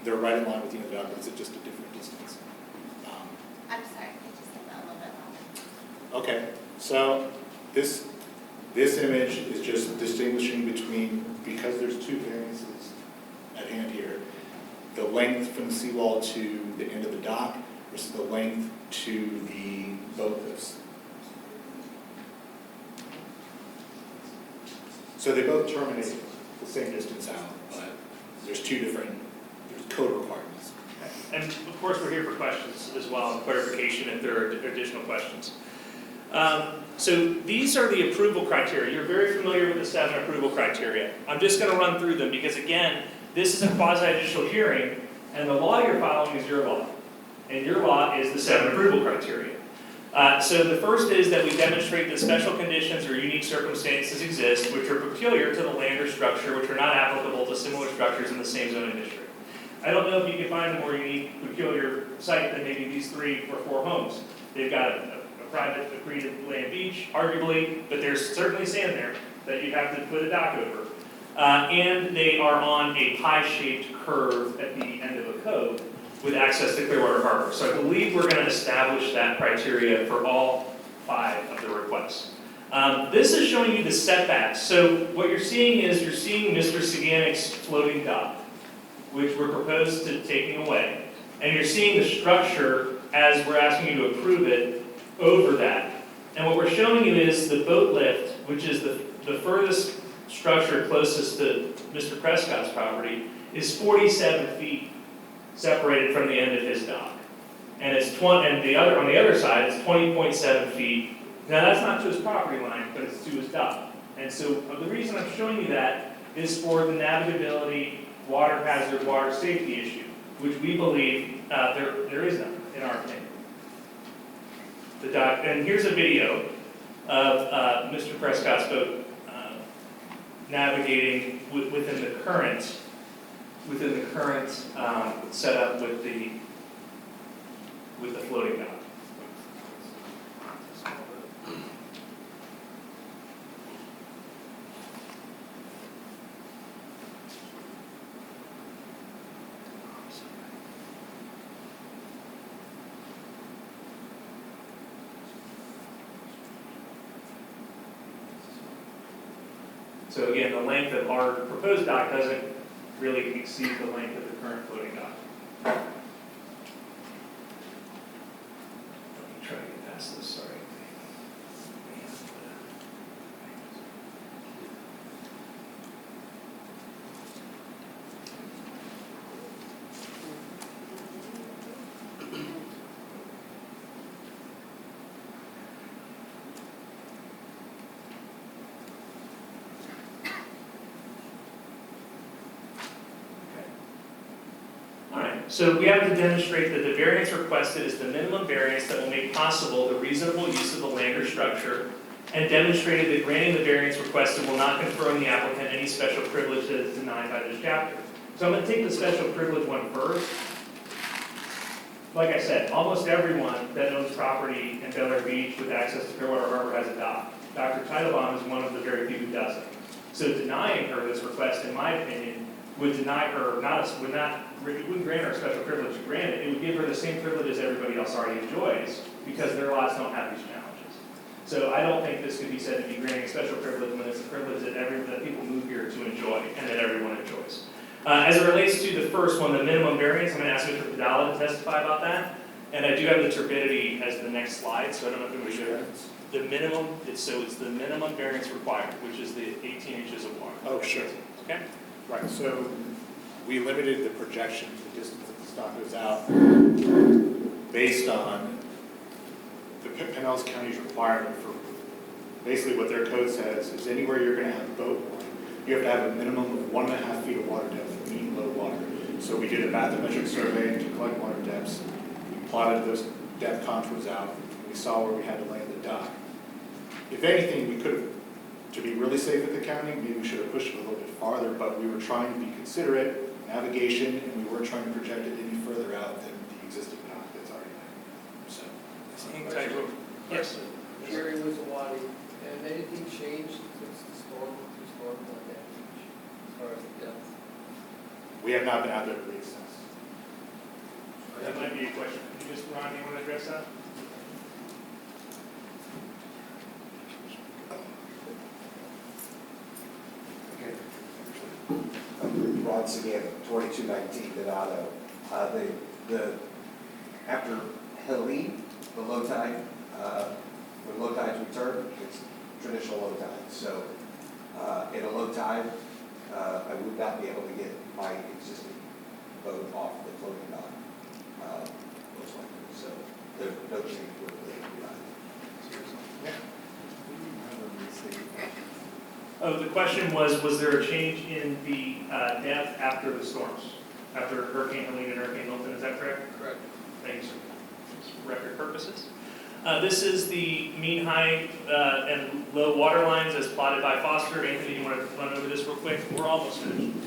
they're right in line with the end of the dock, but it's at just a different distance.
I'm sorry, I just said that a little bit longer.
Okay, so this image is just distinguishing between, because there's 2 variances at hand here, the length from the seawall to the end of the dock versus the length to the boat lifts. So they both terminate the same distance out, but there's code requirements.
And of course, we're here for questions as well, and clarification if there are additional questions. So these are the approval criteria. You're very familiar with the 7 approval criteria. I'm just going to run through them because, again, this is a quasi-judicial hearing, and the law you're following is your law. And your law is the 7 approval criteria. So the first is that we demonstrate that special conditions or unique circumstances exist which are peculiar to the land or structure which are not applicable to similar structures in the same zoning district. I don't know if you can find a more unique, peculiar site than maybe these 3 or 4 homes. They've got a private accreted land beach, arguably, but there's certainly sand there that you have to put a dock over. And they are on a pie-shaped curve at the end of a cove with access to Clearwater Harbor. So I believe we're going to establish that criteria for all 5 of the requests. This is showing you the setbacks. So what you're seeing is Mr. Saganic's floating dock, which we're proposed to taking away. And you're seeing the structure as we're asking you to approve it over that. And what we're showing you is the boat lift, which is the furthest structure closest to Mr. Prescott's property, is 47 feet separated from the end of his dock. And it's on the other side, it's 20.7 feet. Now that's not to his property line, but it's to his dock. And so the reason I'm showing you that is for the navigability, water hazard, water safety issue, which we believe there is none, in our opinion. The dock, and here's a video of Mr. Prescott's boat navigating within the current within the current setup with the floating dock. So again, the length of our proposed dock doesn't really exceed the length of the current floating dock. Let me try to get past this, sorry. So we have to demonstrate that the variance requested is the minimum variance that will make possible the reasonable use of the land or structure, and demonstrated that granting the variance requested will not confer on the applicant any special privilege that is denied by this chapter. So I'm going to take the special privilege one first. Like I said, almost everyone that owns property in Bel Air Beach with access to Clearwater Harbor has a dock. Dr. Teitelbaum is one of the very few who doesn't. So denying her this request, in my opinion, would deny her, it wouldn't grant her a special privilege to grant it. It would give her the same privileges everybody else already enjoys, because their lots don't have these challenges. So I don't think this could be said to be granting a special privilege when it's a privilege that people move here to enjoy and that everyone enjoys. As it relates to the first one, the minimum variance, I'm going to ask Mr. Padala to testify about that. And I do have the turbidity as the next slide, so I don't know if we should. The minimum, it's the minimum variance required, which is the 18 inches of water.
Oh, sure.
Okay?
Right, so we limited the projection, the distance that the stock goes out, based on the Pinellas County's requirement for, basically what their code says is anywhere you're gonna have a boat, you have to have a minimum of 1.5 feet of water depth, mean low water. So we did a bathymetric survey to collect water depths, we plotted those depth contours out, and we saw where we had to land the dock. If anything, we could have, to be really safe at the county, maybe we should have pushed it a little bit farther, but we were trying to be considerate, navigation, and we weren't trying to project it any further out than the existing dock that's already there. So,
Yes.
Jerry Wizawati, and anything changed since the storm on that beach, as far as the depth?
we have not been out there to reassess.
That might be a question. Can you just, Ron, you want to address that?
Ron Sagan, 2219 Donato. After Helene, the low tide, when low tides return, it's traditional low tide. So in a low tide, I would not be able to get my existing boat off the floating dock, most likely. So there's no change with the
Oh, the question was there a change in the depth after the storms? After Hurricane Helene and Hurricane Milton, is that correct?
Correct.
Thank you, sir. Just for record purposes. This is the mean height and low water lines as plotted by Foster. Anthony, you want to run over this real quick? We're almost finished.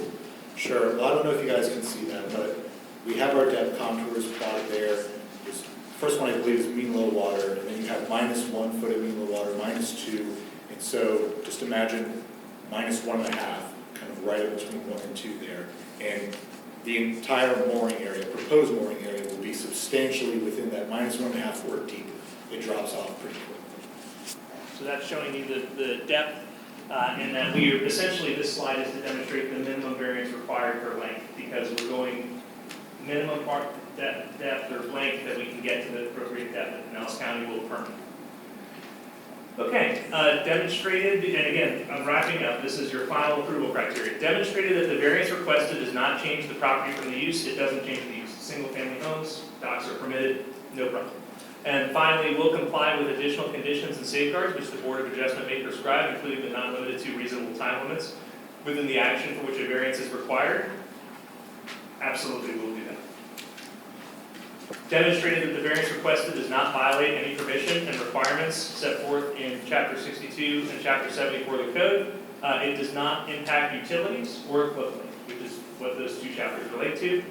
Sure, well, I don't know if you guys can see that, but we have our depth contours plotted there. This first one, I believe, is mean low water, and then you have -1 foot of mean low water, -2, and so just imagine -1.5, kind of right in between 1 and 2 there. And the entire mooring area, proposed mooring area, will be substantially within that -1.5 foot deep. It drops off pretty quickly.
So that's showing you the depth, and that we are, essentially this slide is to demonstrate the minimum variance required for length, because we're going minimum part depth or length that we can get to the appropriate depth that Pinellas County will permit. Okay, demonstrated, and again, I'm wrapping up, this is your final approval criteria. Demonstrated that the variance requested does not change the property from the use, it doesn't change the use. Single-family homes, docks are permitted, no problem. And finally, will comply with additional conditions and safeguards which the Board of Adjustment may prescribe, including but not limited to reasonable time limits within the action for which a variance is required. Absolutely, we'll do that. Demonstrated that the variance requested does not violate any permission and requirements set forth in Chapter 62 and Chapter 74 of the Code. It does not impact utilities or equipment, which is what those two chapters relate to.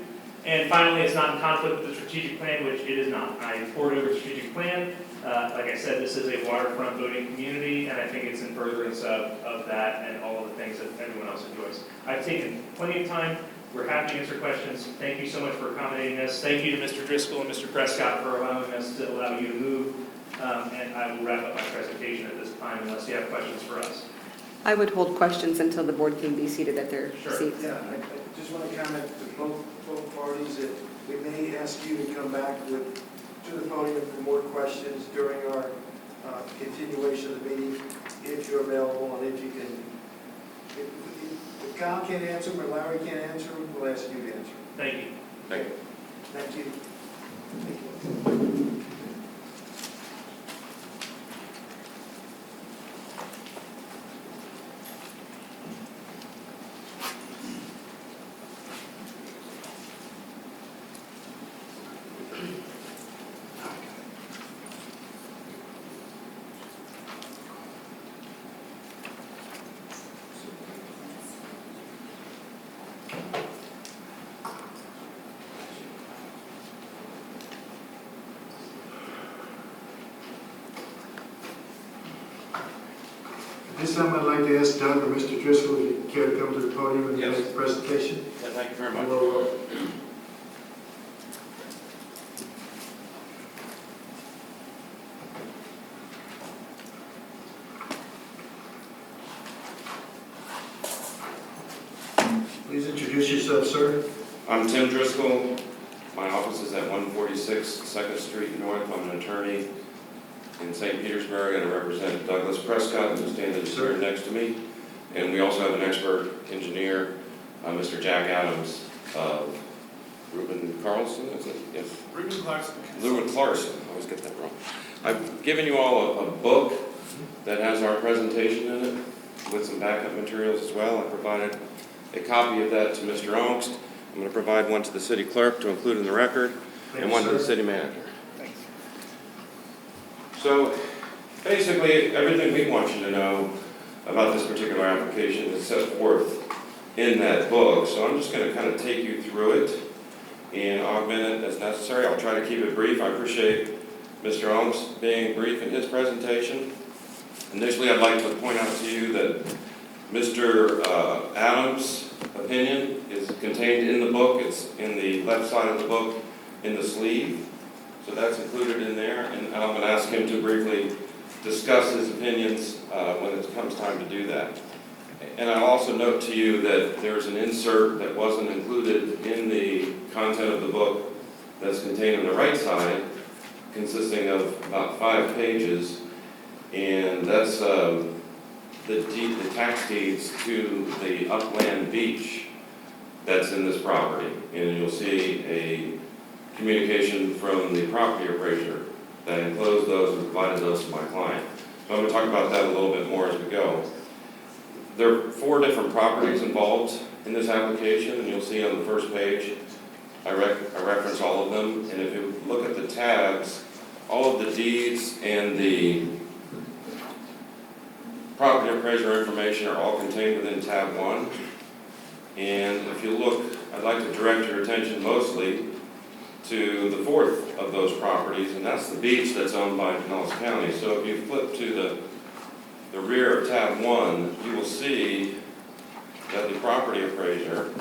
And finally, it's not in conflict with the strategic plan, which it is not. I poured over the strategic plan. Like I said, this is a waterfront voting community, and I think it's in furtherance of that and all of the things that everyone else enjoys. I've taken plenty of time. We're happy to answer questions. Thank you so much for accommodating us. Thank you to Mr. Driscoll and Mr. Prescott for allowing us to allow you to move. And I will wrap up my presentation at this time unless you have questions for us.
I would hold questions until the board can be seated at their
Sure.
seats.
Yeah, I just want to comment to both parties that we may ask you to come back to the podium for more questions during our continuation of the meeting, if you're available and if you can. If Kyle can't answer them or Larry can't answer them, we'll ask you to answer.
Thank you.
Thank you.
Thank you.
This time I'd like to ask Doug or Mr. Driscoll if you care to come to the podium and
Yes.
make a presentation.
Yeah, thank you very much.
We'll, Please introduce yourself, sir.
I'm Tim Driscoll. My office is at 146 2nd Street North. I'm an attorney in St. Petersburg, and I represent Douglas Prescott, who's standing here next to me. And we also have an expert engineer, Mr. Jack Adams of Reuben Carlson, is it? Yes.
Reuben Clarkson.
Reuben Clarkson, I always get that wrong. I've given you all a book that has our presentation in it with some backup materials as well. I provided a copy of that to Mr. Ongst. I'm going to provide one to the city clerk to include in the record, and one to the city manager.
Thanks.
So basically, everything we want you to know about this particular application is set forth in that book. So I'm just going to kind of take you through it and augment it as necessary. I'll try to keep it brief. I appreciate Mr. Ongst being brief in his presentation. Initially, I'd like to point out to you that Mr. Adams' opinion is contained in the book. It's in the left side of the book in the sleeve. So that's included in there. And I'm going to ask him to briefly discuss his opinions when it comes time to do that. And I'll also note to you that there's an insert that wasn't included in the content of the book that's contained on the right side, consisting of about 5 pages. And that's the tax deeds to the upland beach that's in this property. And you'll see a communication from the property appraiser that enclosed those and provided those to my client. So I'm going to talk about that a little bit more as we go. There are 4 different properties involved in this application, and you'll see on the first page, I reference all of them. And if you look at the tabs, all of the deeds and the property appraiser information are all contained within tab 1. And if you look, I'd like to direct your attention mostly to the 4th of those properties, and that's the beach that's owned by Pinellas County. So if you flip to the rear of tab 1, you will see that the property appraiser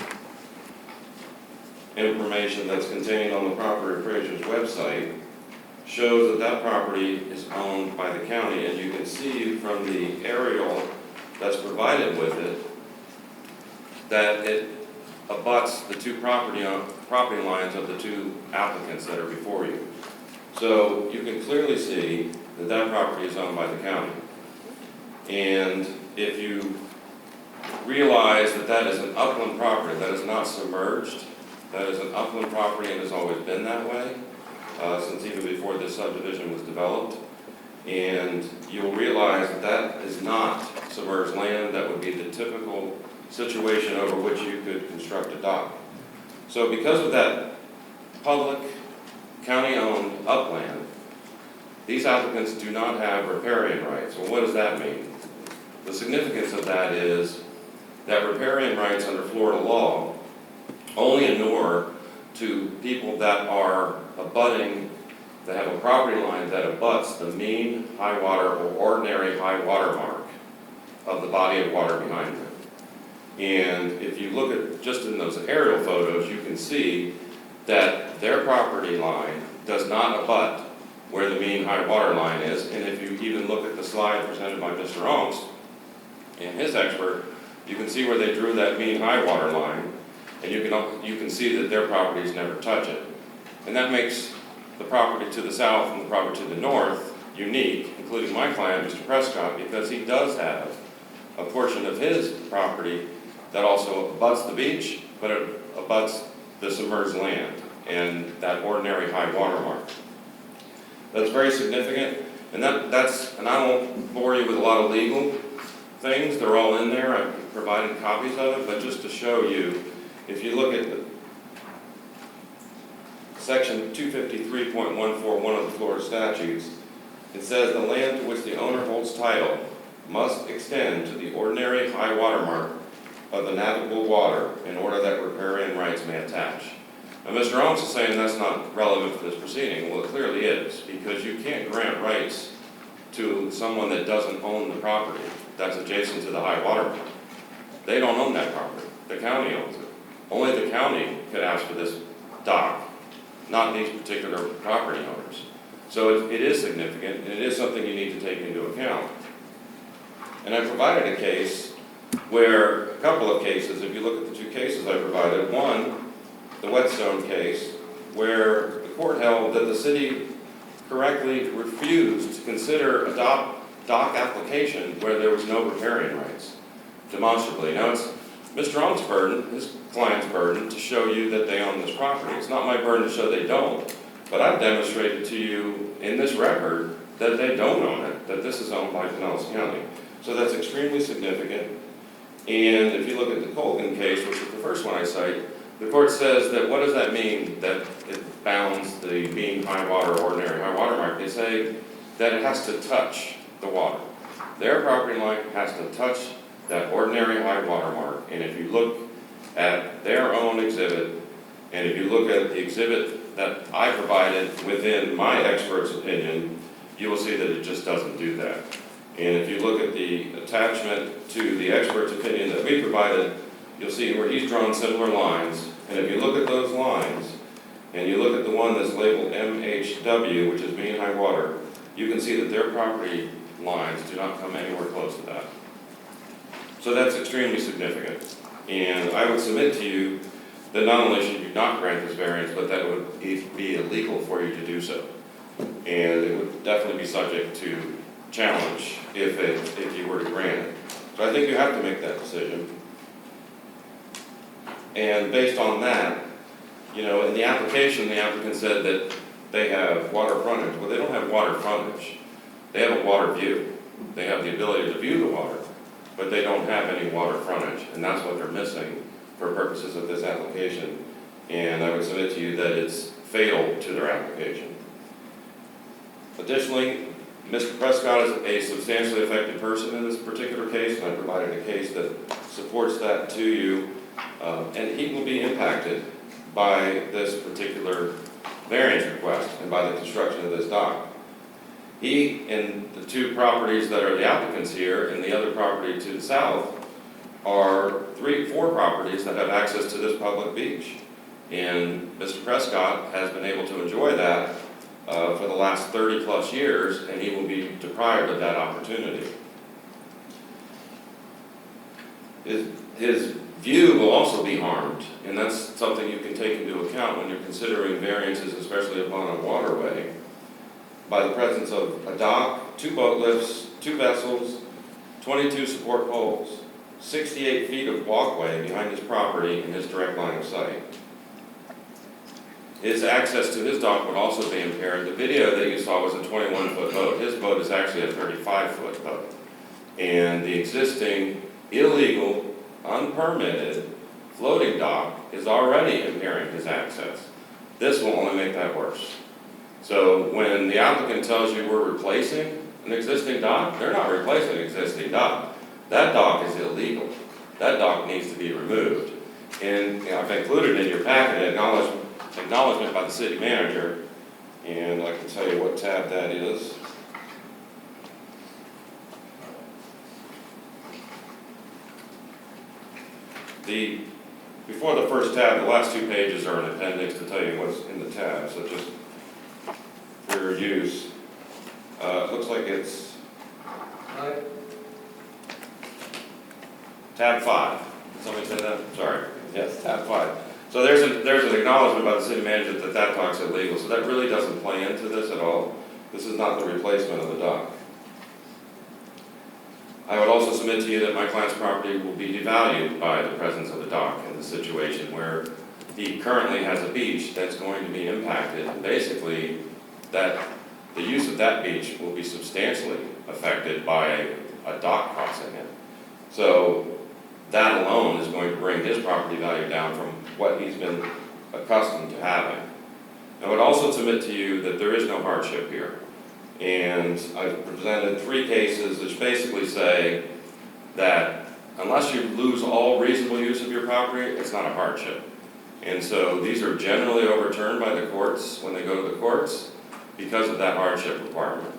information that's contained on the property appraiser's website shows that that property is owned by the county, and you can see from the aerial that's provided with it that it abuts the 2 property lines of the 2 applicants that are before you. So you can clearly see that that property is owned by the county. And if you realize that that is an upland property, that is not submerged, that is an upland property and has always been that way, since even before this subdivision was developed. And you'll realize that that is not submerged land. That would be the typical situation over which you could construct a dock. So because of that public, county-owned upland, these applicants do not have riparian rights. Well, what does that mean? The significance of that is that riparian rights under Florida law only inure to people that are abutting, that have a property line that abuts the mean high water or ordinary high water mark of the body of water behind them. And if you look at just in those aerial photos, you can see that their property line does not abut where the mean high water line is. And if you even look at the slide presented by Mr. Ongst and his expert, you can see where they drew that mean high water line, and you can see that their properties never touch it. And that makes the property to the south and the property to the north unique, including my client, Mr. Prescott, because he does have a portion of his property that also abuts the beach, but it abuts the submerged land and that ordinary high water mark. That's very significant, and and I won't bore you with a lot of legal things. They're all in there. I've provided copies of it, but just to show you, if you look at the Section 253.141 of the Florida statutes, it says the land to which the owner holds title must extend to the ordinary high water mark of the navigable water in order that riparian rights may attach. Now, Mr. Owens is saying that's not relevant for this proceeding. Well, it clearly is, because you can't grant rights to someone that doesn't own the property that's adjacent to the high water mark. They don't own that property. The county owns it. Only the county could ask for this dock, not these particular property owners. So it is significant, and it is something you need to take into account. And I provided a case where, a couple of cases, if you look at the two cases I provided, one, the Whetstone case, where the court held that the city correctly refused to consider a dock application where there was no riparian rights, demonstrably. Now, it's Mr. Ong's burden, his client's burden, to show you that they own this property. It's not my burden to show they don't, but I've demonstrated to you in this record that they don't own it, that this is owned by Pinellas County. So that's extremely significant. And if you look at the Colgan case, which is the first one I cite, the court says that what does that mean, that it bounds the mean high water, ordinary high water mark? They say that it has to touch the water. Their property line has to touch that ordinary high water mark. And if you look at their own exhibit, and if you look at the exhibit that I provided within my expert's opinion, you will see that it just doesn't do that. And if you look at the attachment to the expert's opinion that we provided, you'll see where he's drawn similar lines. And if you look at those lines, and you look at the one that's labeled MHW, which is mean high water, you can see that their property lines do not come anywhere close to that. So that's extremely significant. And I would submit to you that not only should you not grant this variance, but that it would be illegal for you to do so. And it would definitely be subject to challenge if you were to grant it. So I think you have to make that decision. And based on that, you know, in the application, the applicant said that they have water frontage. Well, they don't have water frontage. They have a water view. They have the ability to view the water, but they don't have any water frontage, and that's what they're missing for purposes of this application. And I would submit to you that it's fatal to their application. Additionally, Mr. Prescott is a substantially affected person in this particular case, and I provided a case that supports that to you, and he will be impacted by this particular variance request and by the construction of this dock. He and the two properties that are the applicants here and the other property to the south are 4 properties that have access to this public beach. And Mr. Prescott has been able to enjoy that for the last 30 plus years, and he will be deprived of that opportunity. His view will also be harmed, and that's something you can take into account when you're considering variances, especially upon a waterway, by the presence of a dock, 2 boat lifts, 2 vessels, 22 support poles, 68 feet of walkway behind his property in his direct line of sight. His access to his dock would also be impaired. The video that you saw was a 21-foot boat. His boat is actually a 35-foot boat. And the existing illegal, unpermitted floating dock is already impairing his access. This will only make that worse. So when the applicant tells you we're replacing an existing dock, they're not replacing an existing dock. That dock is illegal. That dock needs to be removed. And I've included in your packet acknowledgement by the city manager, and I can tell you what tab that is. Before the first tab, the last 2 pages are an appendix to tell you what's in the tab, so just for your use. It looks like it's tab 5. Did somebody say that? Sorry. Yes, tab 5. So there's an acknowledgement by the city manager that that dock's illegal, so that really doesn't play into this at all. This is not the replacement of the dock. I would also submit to you that my client's property will be devalued by the presence of the dock in the situation where he currently has a beach that's going to be impacted, and basically that the use of that beach will be substantially affected by a dock crossing it. So that alone is going to bring his property value down from what he's been accustomed to having. I would also submit to you that there is no hardship here. And I've presented 3 cases which basically say that unless you lose all reasonable use of your property, it's not a hardship. And so these are generally overturned by the courts when they go to the courts because of that hardship requirement.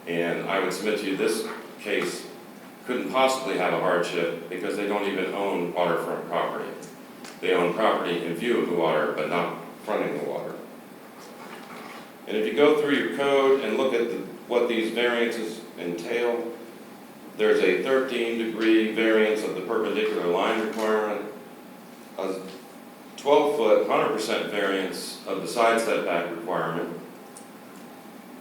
And I would submit to you this case couldn't possibly have a hardship because they don't even own waterfront property. They own property in view of the water, but not fronting the water. And if you go through your code and look at what these variances entail, there's a 13-degree variance of the perpendicular line requirement, a 12-foot 100% variance of the side setback requirement,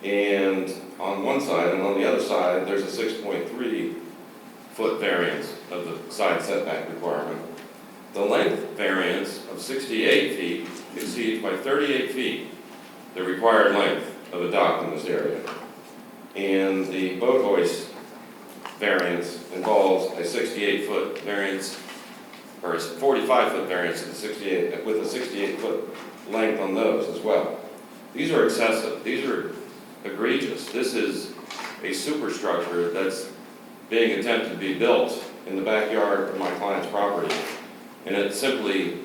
and on one side and on the other side, there's a 6.3-foot variance of the side setback requirement. The length variance of 68 feet exceeds by 38 feet the required length of a dock in this area. And the boat hoist variance involves a 68-foot variance, or a 45-foot variance of the 68, with a 68-foot length on those as well. These are excessive. These are egregious. This is a superstructure that's being attempted to be built in the backyard of my client's property, and it simply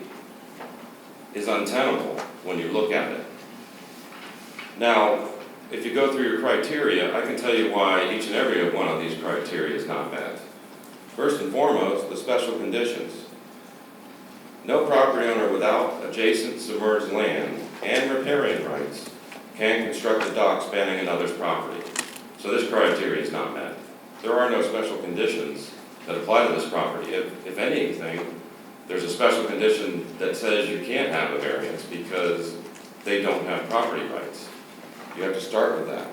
is untenable when you look at it. Now, if you go through your criteria, I can tell you why each and every one of these criteria is not met. First and foremost, the special conditions. No property owner without adjacent submerged land and riparian rights can construct a dock spanning another's property. So this criteria is not met. There are no special conditions that apply to this property. If anything, there's a special condition that says you can't have a variance because they don't have property rights. You have to start with that.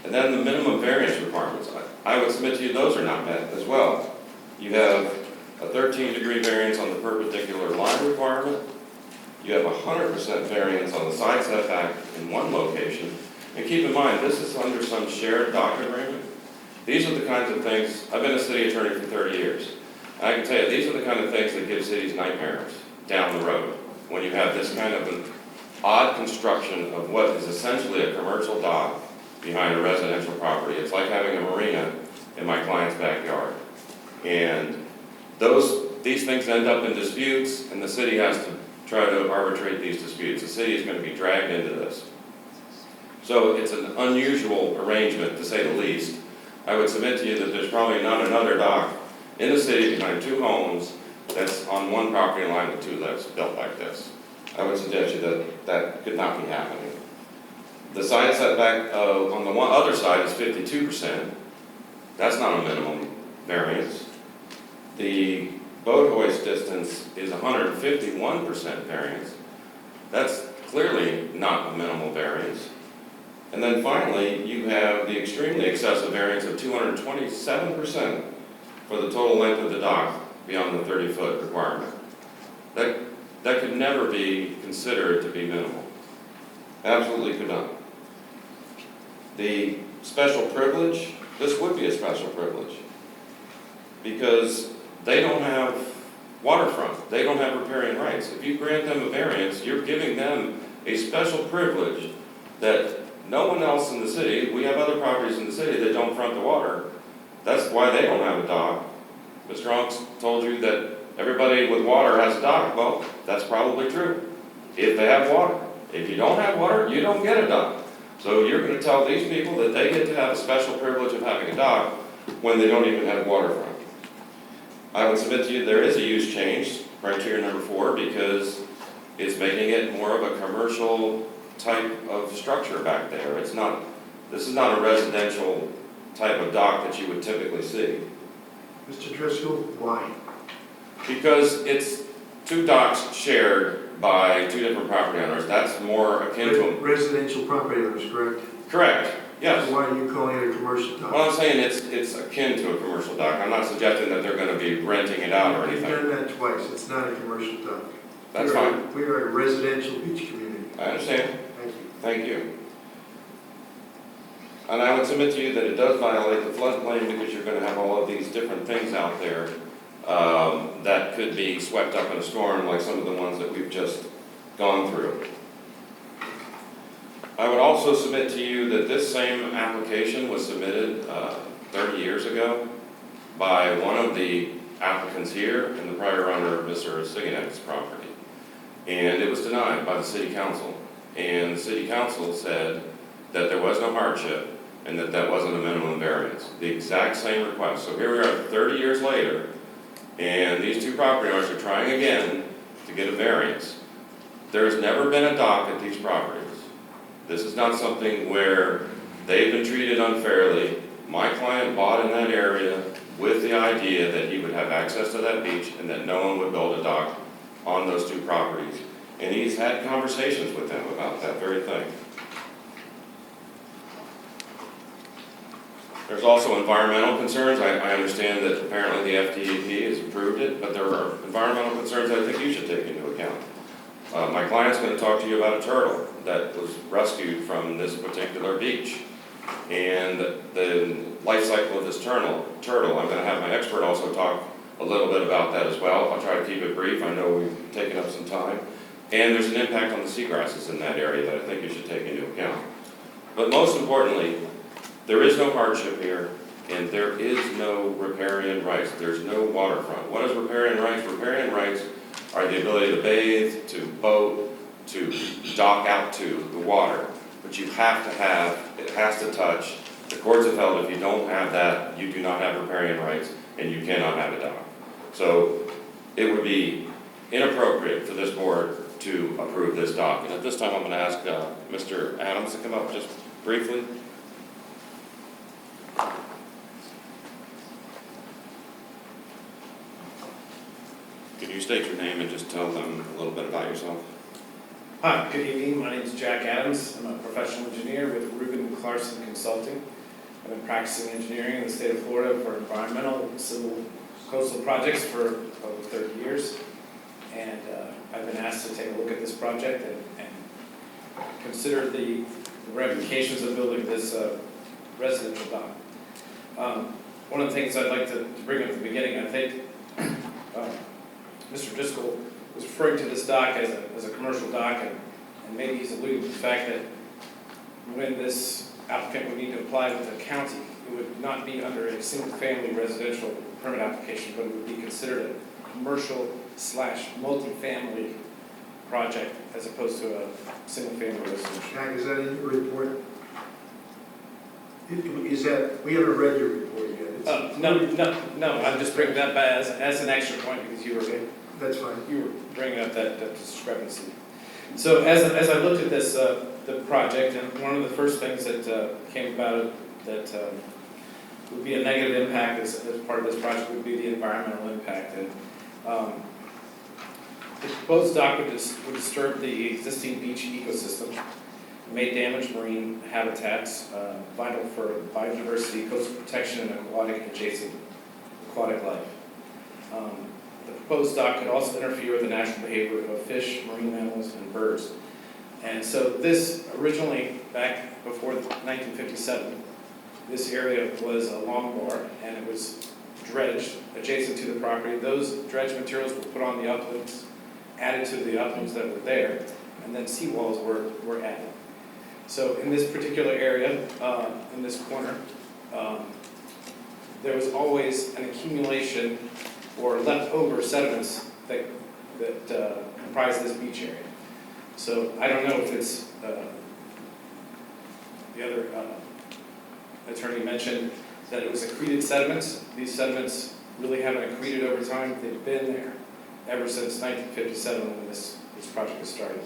And then the minimum variance requirements, I would submit to you those are not met as well. You have a 13-degree variance on the perpendicular line requirement. You have a 100% variance on the side setback in one location. And keep in mind, this is under some shared dock agreement. These are the kinds of things, I've been a city attorney for 30 years. And I can tell you, these are the kind of things that give cities nightmares down the road when you have this kind of an odd construction of what is essentially a commercial dock behind a residential property. It's like having a marina in my client's backyard. And these things end up in disputes, and the city has to try to arbitrate these disputes. The city is going to be dragged into this. So it's an unusual arrangement, to say the least. I would submit to you that there's probably not another dock in the city behind 2 homes that's on one property line with 2 legs built like this. I would suggest you that that could not be happening. The side setback on the other side is 52%. That's not a minimum variance. The boat hoist distance is 151% variance. That's clearly not a minimal variance. And then finally, you have the extremely excessive variance of 227% for the total length of the dock beyond the 30-foot requirement. That could never be considered to be minimal. Absolutely could not. The special privilege, this would be a special privilege because they don't have waterfront. They don't have riparian rights. If you grant them a variance, you're giving them a special privilege that no one else in the city, we have other properties in the city that don't front the water. That's why they don't have a dock. Mr. Onks told you that everybody with water has a dock. Well, that's probably true, if they have water. If you don't have water, you don't get a dock. So you're gonna tell these people that they get to have a special privilege of having a dock when they don't even have waterfront. I would submit to you, there is a use change, criteria number 4, because it's making it more of a commercial type of structure back there. It's not, this is not a residential type of dock that you would typically see.
Mr. Driscoll, why?
Because it's 2 docks shared by 2 different property owners. That's more akin to.
Residential property owners, correct?
Correct, yes.
So why are you calling it a commercial dock?
Well, I'm saying it's akin to a commercial dock. I'm not suggesting that they're gonna be renting it out or
You've
anything.
done that twice, it's not a commercial dock.
That's fine.
We are a residential beach community.
I understand.
Thank you.
Thank you. And I would submit to you that it does violate the floodplain because you're gonna have all of these different things out there that could be swept up in a storm, like some of the ones that we've just gone through. I would also submit to you that this same application was submitted 30 years ago by one of the applicants here and the prior owner of Mr. Siganek's property. And it was denied by the city council. And the city council said that there was no hardship and that that wasn't a minimum variance. The exact same request. So here we are 30 years later, and these 2 property owners are trying again to get a variance. There's never been a dock at these properties. This is not something where they've been treated unfairly. My client bought in that area with the idea that he would have access to that beach and that no one would build a dock on those 2 properties. And he's had conversations with them about that very thing. There's also environmental concerns. I understand that apparently the FDEP has approved it, but there are environmental concerns that I think you should take into account. My client's going to talk to you about a turtle that was rescued from this particular beach. And the life cycle of this turtle, I'm going to have my expert also talk a little bit about that as well. I'll try to keep it brief. I know we've taken up some time. And there's an impact on the seagrasses in that area that I think you should take into account. But most importantly, there is no hardship here, and there is no riparian rights. There's no waterfront. What is riparian rights? Riparian rights are the ability to bathe, to boat, to dock out to the water. But you have to have, it has to touch. The courts have held if you don't have that, you do not have riparian rights, and you cannot have a dock. So it would be inappropriate for this board to approve this dock. And at this time, I'm going to ask Mr. Adams to come up just briefly. Could you state your name and just tell them a little bit about yourself?
Hi, good evening. My name is Jack Adams. I'm a professional engineer with Rubin Clarkson Consulting. I've been practicing engineering in the state of Florida for environmental, civil, coastal projects for over 30 years. And I've been asked to take a look at this project and consider the ramifications of building this residential dock. One of the things I'd like to bring up at the beginning, I think Mr. Driscoll was referring to this dock as a commercial dock, and maybe he's alluding to the fact that when this applicant would need to apply with the county, it would not be under a single-family residential permit application, but it would be considered a commercial/multifamily project as opposed to a single-family residential.
Jack, is that in your report? Is that, we haven't read your report yet.
No, I'm just bringing that back as an extra point because you were
That's fine.
You were bringing up that discrepancy. So as I looked at this, the project, and one of the first things that came about it that would be a negative impact as part of this project would be the environmental impact. And the proposed dock would disturb the existing beach ecosystem, may damage marine habitats, vital for biodiversity, coastal protection, and adjacent aquatic life. The proposed dock could also interfere with the natural behavior of fish, marine mammals, and birds. And so this originally, back before 1957, this area was a long bar, and it was dredged adjacent to the property. Those dredged materials were put on the uplands, added to the uplands that were there, and then seawalls were added. So in this particular area, in this corner, there was always an accumulation or leftover sediments that comprise this beach area. So I don't know if it's, the other attorney mentioned that it was accreted sediments. These sediments really haven't accreted over time. They've been there ever since 1957 when this project was started.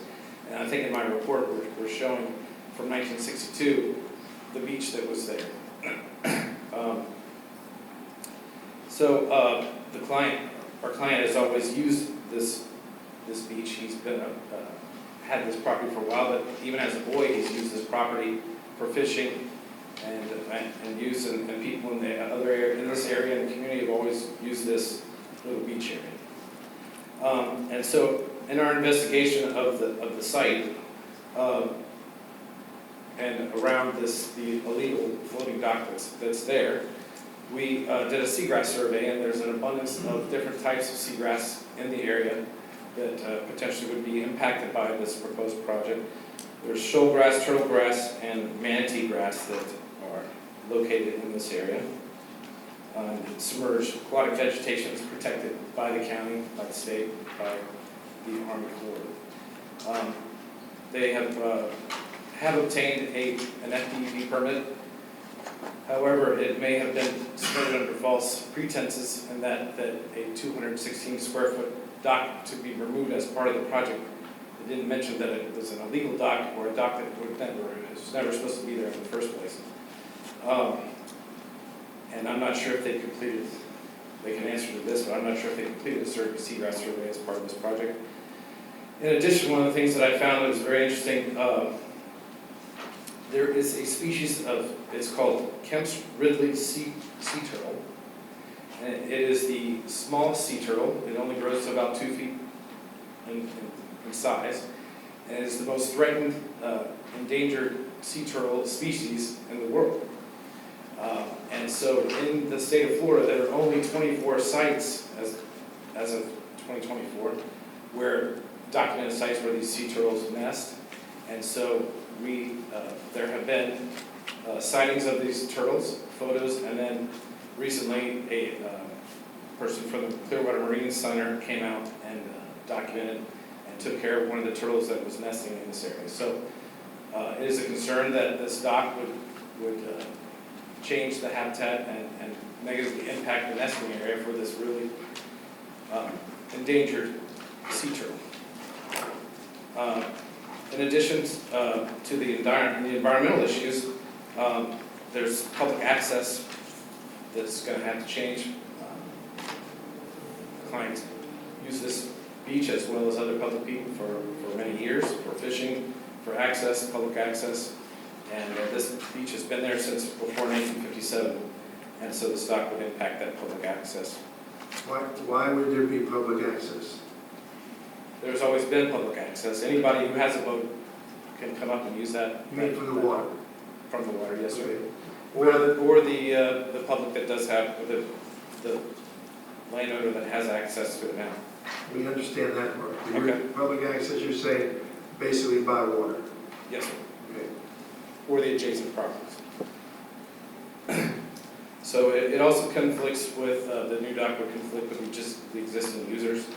And I think in my report, we're showing from 1962, the beach that was there. Our client has always used this beach. He's been had this property for a while, but even as a boy, he's used this property for fishing and use, and people in the other area, in this area in the community have always used this little beach area. And so in our investigation of the site and around the illegal floating dock that's there, we did a seagrass survey, and there's an abundance of different types of seagrass in the area that potentially would be impacted by this proposed project. There's shoalgrass, turtlegrass, and manatee grass that are located in this area. Submerged aquatic vegetation is protected by the county, by the state, by the Army Corps. They have obtained an FDEV permit. However, it may have been submitted under false pretenses, and that a 216 square foot dock to be removed as part of the project. They didn't mention that it was an illegal dock or a dock that was never supposed to be there in the first place. And I'm not sure if they can answer to this, but I'm not sure if they completed a seagrass survey as part of this project. In addition, one of the things that I found that was very interesting, there is a species it's called Kemp's Ridley sea turtle. And it is the smallest sea turtle. It only grows to about 2 feet in size. And it is the most threatened, endangered sea turtle species in the world. And so in the state of Florida, there are only 24 sites as of 2024 where documented sites where these sea turtles nest. And so there have been sightings of these turtles, photos, and then recently a person from the Clearwater Marine Center came out and documented and took care of one of the turtles that was nesting in this area. So it is a concern that this dock would change the habitat and negatively impact the nesting area for this really endangered sea turtle. In addition to the environmental issues, there's public access that's going to have to change. Clients use this beach as well as other public people for many years, for fishing, for access, public access. And this beach has been there since before 1957, and so this dock would impact that public access.
Why would there be public access?
There's always been public access. Anybody who has a boat can come up and use that.
You mean from the water?
From the water, yes, sir.
Okay.
Or the public that does have, the landowner that has access to it now.
We understand that part.
Okay.
Public access, you're saying, basically by water?
Yes, sir.
Okay.
Or the adjacent properties. So it also conflicts with, the new dock would conflict with just the existing users.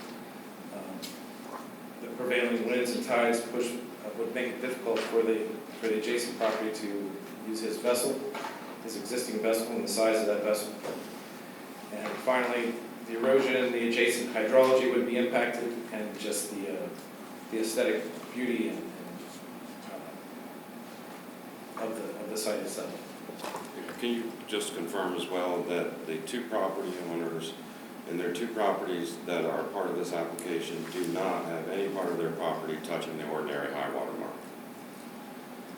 The prevailing winds and tides would make it difficult for the adjacent property to use his vessel, his existing vessel, and the size of that vessel. And finally, the erosion and the adjacent hydrology would be impacted, and just the aesthetic beauty of the site itself.
Can you just confirm as well that the two property owners and their two properties that are part of this application do not have any part of their property touching the ordinary high water mark?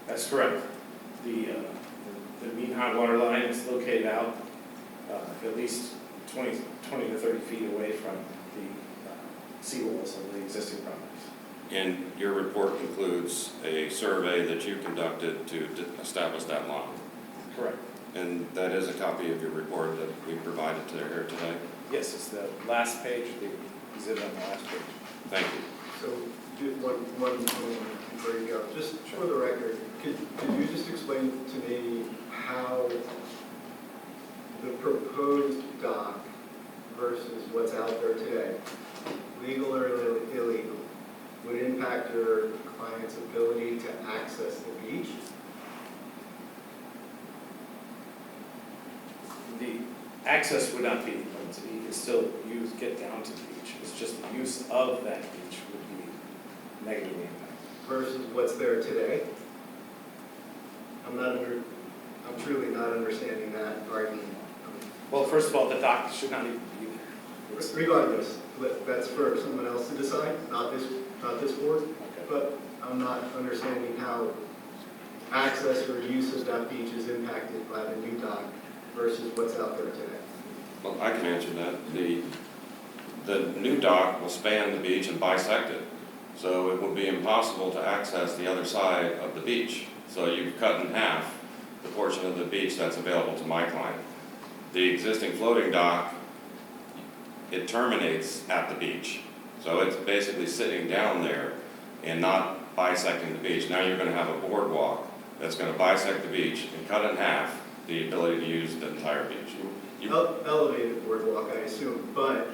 That's correct. The mean high water line is located out at least 20 to 30 feet away from the seawalls of the existing properties.
And your report includes a survey that you conducted to establish that line?
Correct.
And that is a copy of your report that we provided to here today?
Yes, it's the last page, the exhibit on the last page.
Thank you.
So, one before you go, just for the record, could you just explain to me how the proposed dock versus what's out there today, legal or illegal, would impact your client's ability to access the beach?
The access would not be limited. You can still get down to the beach. It's just the use of that beach would be negatively impacted.
Versus what's there today? I'm truly not understanding that argument.
Well, first of all, the dock should not even be there. It's-
Regardless, that's for someone else to decide, not this board.
Okay.
But I'm not understanding how access or use of that beach is impacted by the new dock versus what's out there today.
Well, I can answer that. The new dock will span the beach and bisect it. So it will be impossible to access the other side of the beach. So you've cut in half the portion of the beach that's available to my client. The existing floating dock, it terminates at the beach. So it's basically sitting down there and not bisecting the beach. Now you're going to have a boardwalk that's going to bisect the beach and cut in half the ability to use the entire beach.
Elevated boardwalk, I assume, but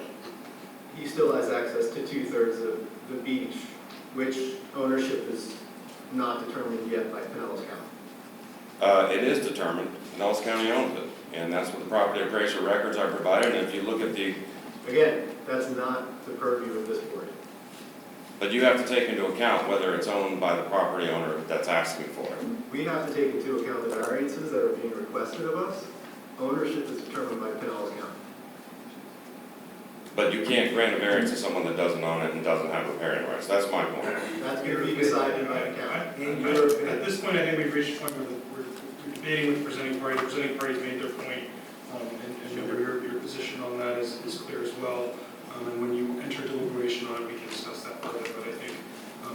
he still has access to 2/3 of the beach, which ownership is not determined yet by Pinellas County.
It is determined, Pinellas County owns it, and that's what the property appraiser records are provided, and if you look at the,
Again, that's not the purview of this board.
but you have to take into account whether it's owned by the property owner that's asking for it.
We have to take into account the variances that are being requested of us. Ownership is determined by Pinellas County.
But you can't grant a variance to someone that doesn't own it and doesn't have riparian rights, that's my point.
That's going to be decided by the county. In your
At
opinion.
this point, I think we've reached a point where we're debating with the presenting party. The presenting party's made their point, and your position on that is clear as well. And when you enter deliberation on it, we can discuss that further. But I think,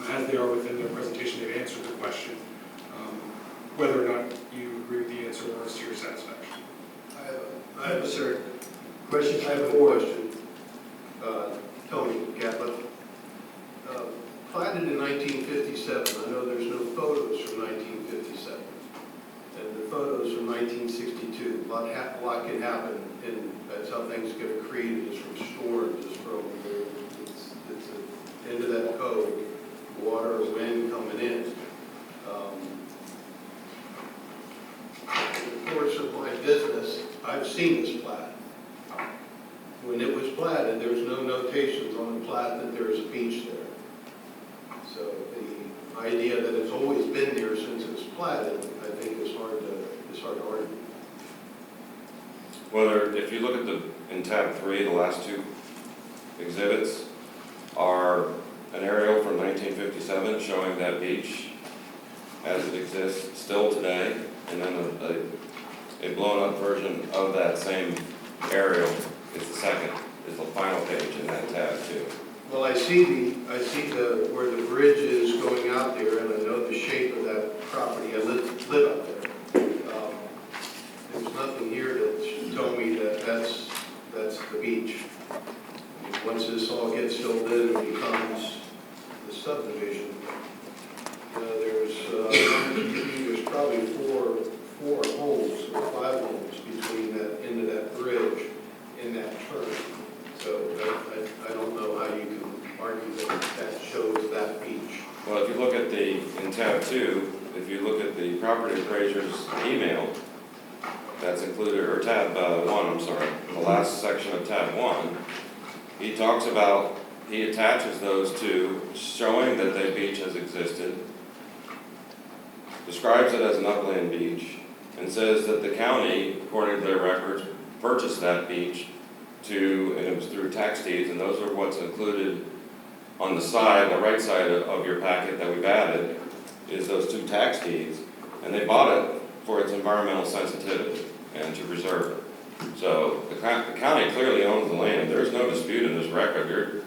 as they are within their presentation, they've answered the question, whether or not you agree with the answer or is to your satisfaction.
I have a certain question. I have a question. Tony Gatlin. Platted in 1957. I know there's no photos from 1957. And the photos from 1962. A lot can happen, and that's how things get accreted, is from storms, is from, it's the end of that code, water or wind coming in. In the course of my business, I've seen this plat. When it was platted, there was no notations on the plat that there is a beach there. So the idea that it's always been there since it was platted, I think is hard to argue.
Well, if you look at in tab 3, the last two exhibits are an aerial from 1957 showing that beach as it exists still today, and then a blown up version of that same aerial is the final page in that tab 2.
Well, I see where the bridge is going out there, and I know the shape of that property. I live up there. There's nothing here that should tell me that that's the beach. I mean, once this all gets filled in and becomes the subdivision, there's probably four holes or 5 holes between that end of that bridge and that turn. So I don't know how you can argue that shows that beach.
Well, if you look at in tab 2, if you look at the property appraiser's email, that's included, or tab 1, I'm sorry, the last section of tab 1, he attaches those two, showing that the beach has existed, describes it as an upland beach, and says that the county, according to their records, purchased that beach and it was through tax deeds, and those are what's included on the right side of your packet that we've added, is those 2 tax deeds, and they bought it for its environmental sensitivity and to preserve it. So the county clearly owns the land. There's no dispute in this record.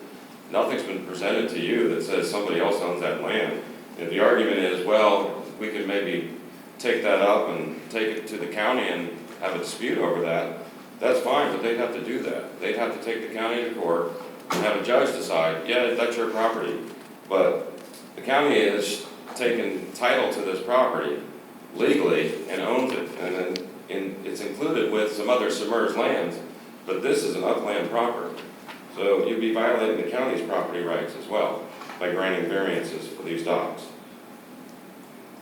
Nothing's been presented to you that says somebody else owns that land. If the argument is, well, we could maybe take that up and take it to the county and have a dispute over that, that's fine, but they'd have to do that. They'd have to take the county to court and have a judge decide, yeah, that's your property. But the county has taken title to this property legally and owns it, and then it's included with some other submerged lands, but this is an upland property. So you'd be violating the county's property rights as well by granting variances for these docks.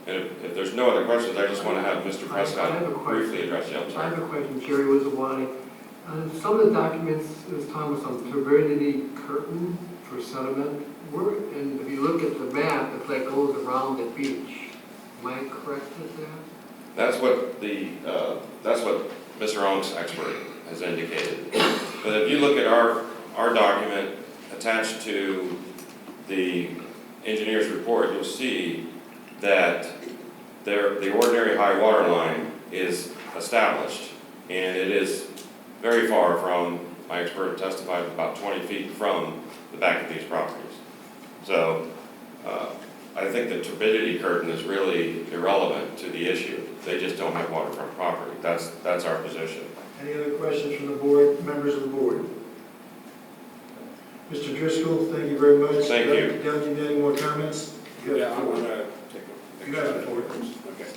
And if there's no other questions, I just want to have Mr.
I have a
Prescott
question.
briefly address you. I'm
I
sorry.
have a question, Jerry Wizawani. Some of the documents, this time was on turbidity curtain for sediment. And if you look at the map, it's like goes around the beach. Am I correct with that?
That's what Mr. Ong's expert has indicated. But if you look at our document attached to the engineer's report, you'll see that the ordinary high water line is established, and it is very far from, my expert testified, about 20 feet from the back of these properties. So I think the turbidity curtain is really irrelevant to the issue. They just don't have waterfront property. That's our position.
Any other questions from the board, members of the board? Mr. Driscoll, thank you very much.
Thank you.
Doug, you have any more comments? You have the floor.
take a.
You got the floor.
Okay.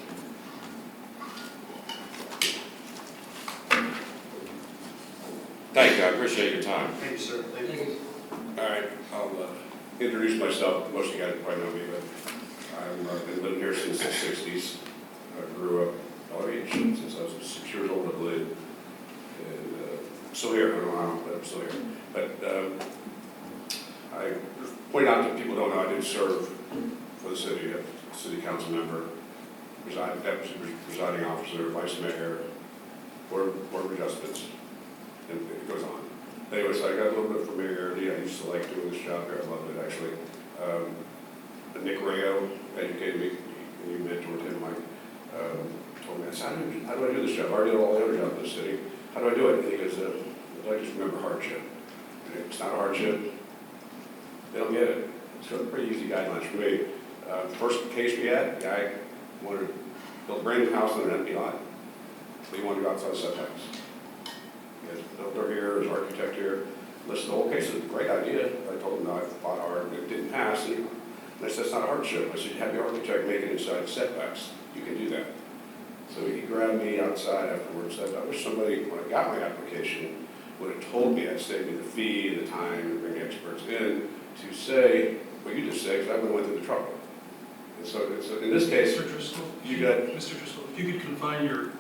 Thank you, I appreciate your time.
Thank you, sir. Thank you.
All right, I'll introduce myself. Most of you guys probably know me, but I've been living here since the 60s. I grew up all age since I was 6 years old, I believe. And still here, I don't know how, but I'm still here. But I point out that people don't know I did serve for the city, a city council member, presiding officer, vice mayor, board of adjustments, and it goes on. Anyway, so I got a little bit of familiarity. I used to like doing this job here. I loved it, actually. Nick Rayo educated me, and you mentored him, Mike, told me, I said, how do I do this job? I already did all the other jobs in the city. How do I do it? And he goes, I just remember hardship. And if it's not a hardship, they don't get it. So pretty easy guidelines for me. First case we had, guy wanted to build a brand new house on an empty lot. So he wanted to go outside setbacks. He has a builder here, his architect here. Listened to the whole case, it was a great idea. I told him, no, I fought hard, and it didn't pass. And I said, it's not a hardship. I said, have your architect make it inside setbacks. You can do that. So he grabbed me outside afterwards and said, I wish somebody, when I got my application, would have told me, I'd saved me the fee, the time, and bring experts in to say what you just said, because I would have went through the trouble. And so in this case,
Mr. Driscoll,
Mr.
Driscoll, if you could confine your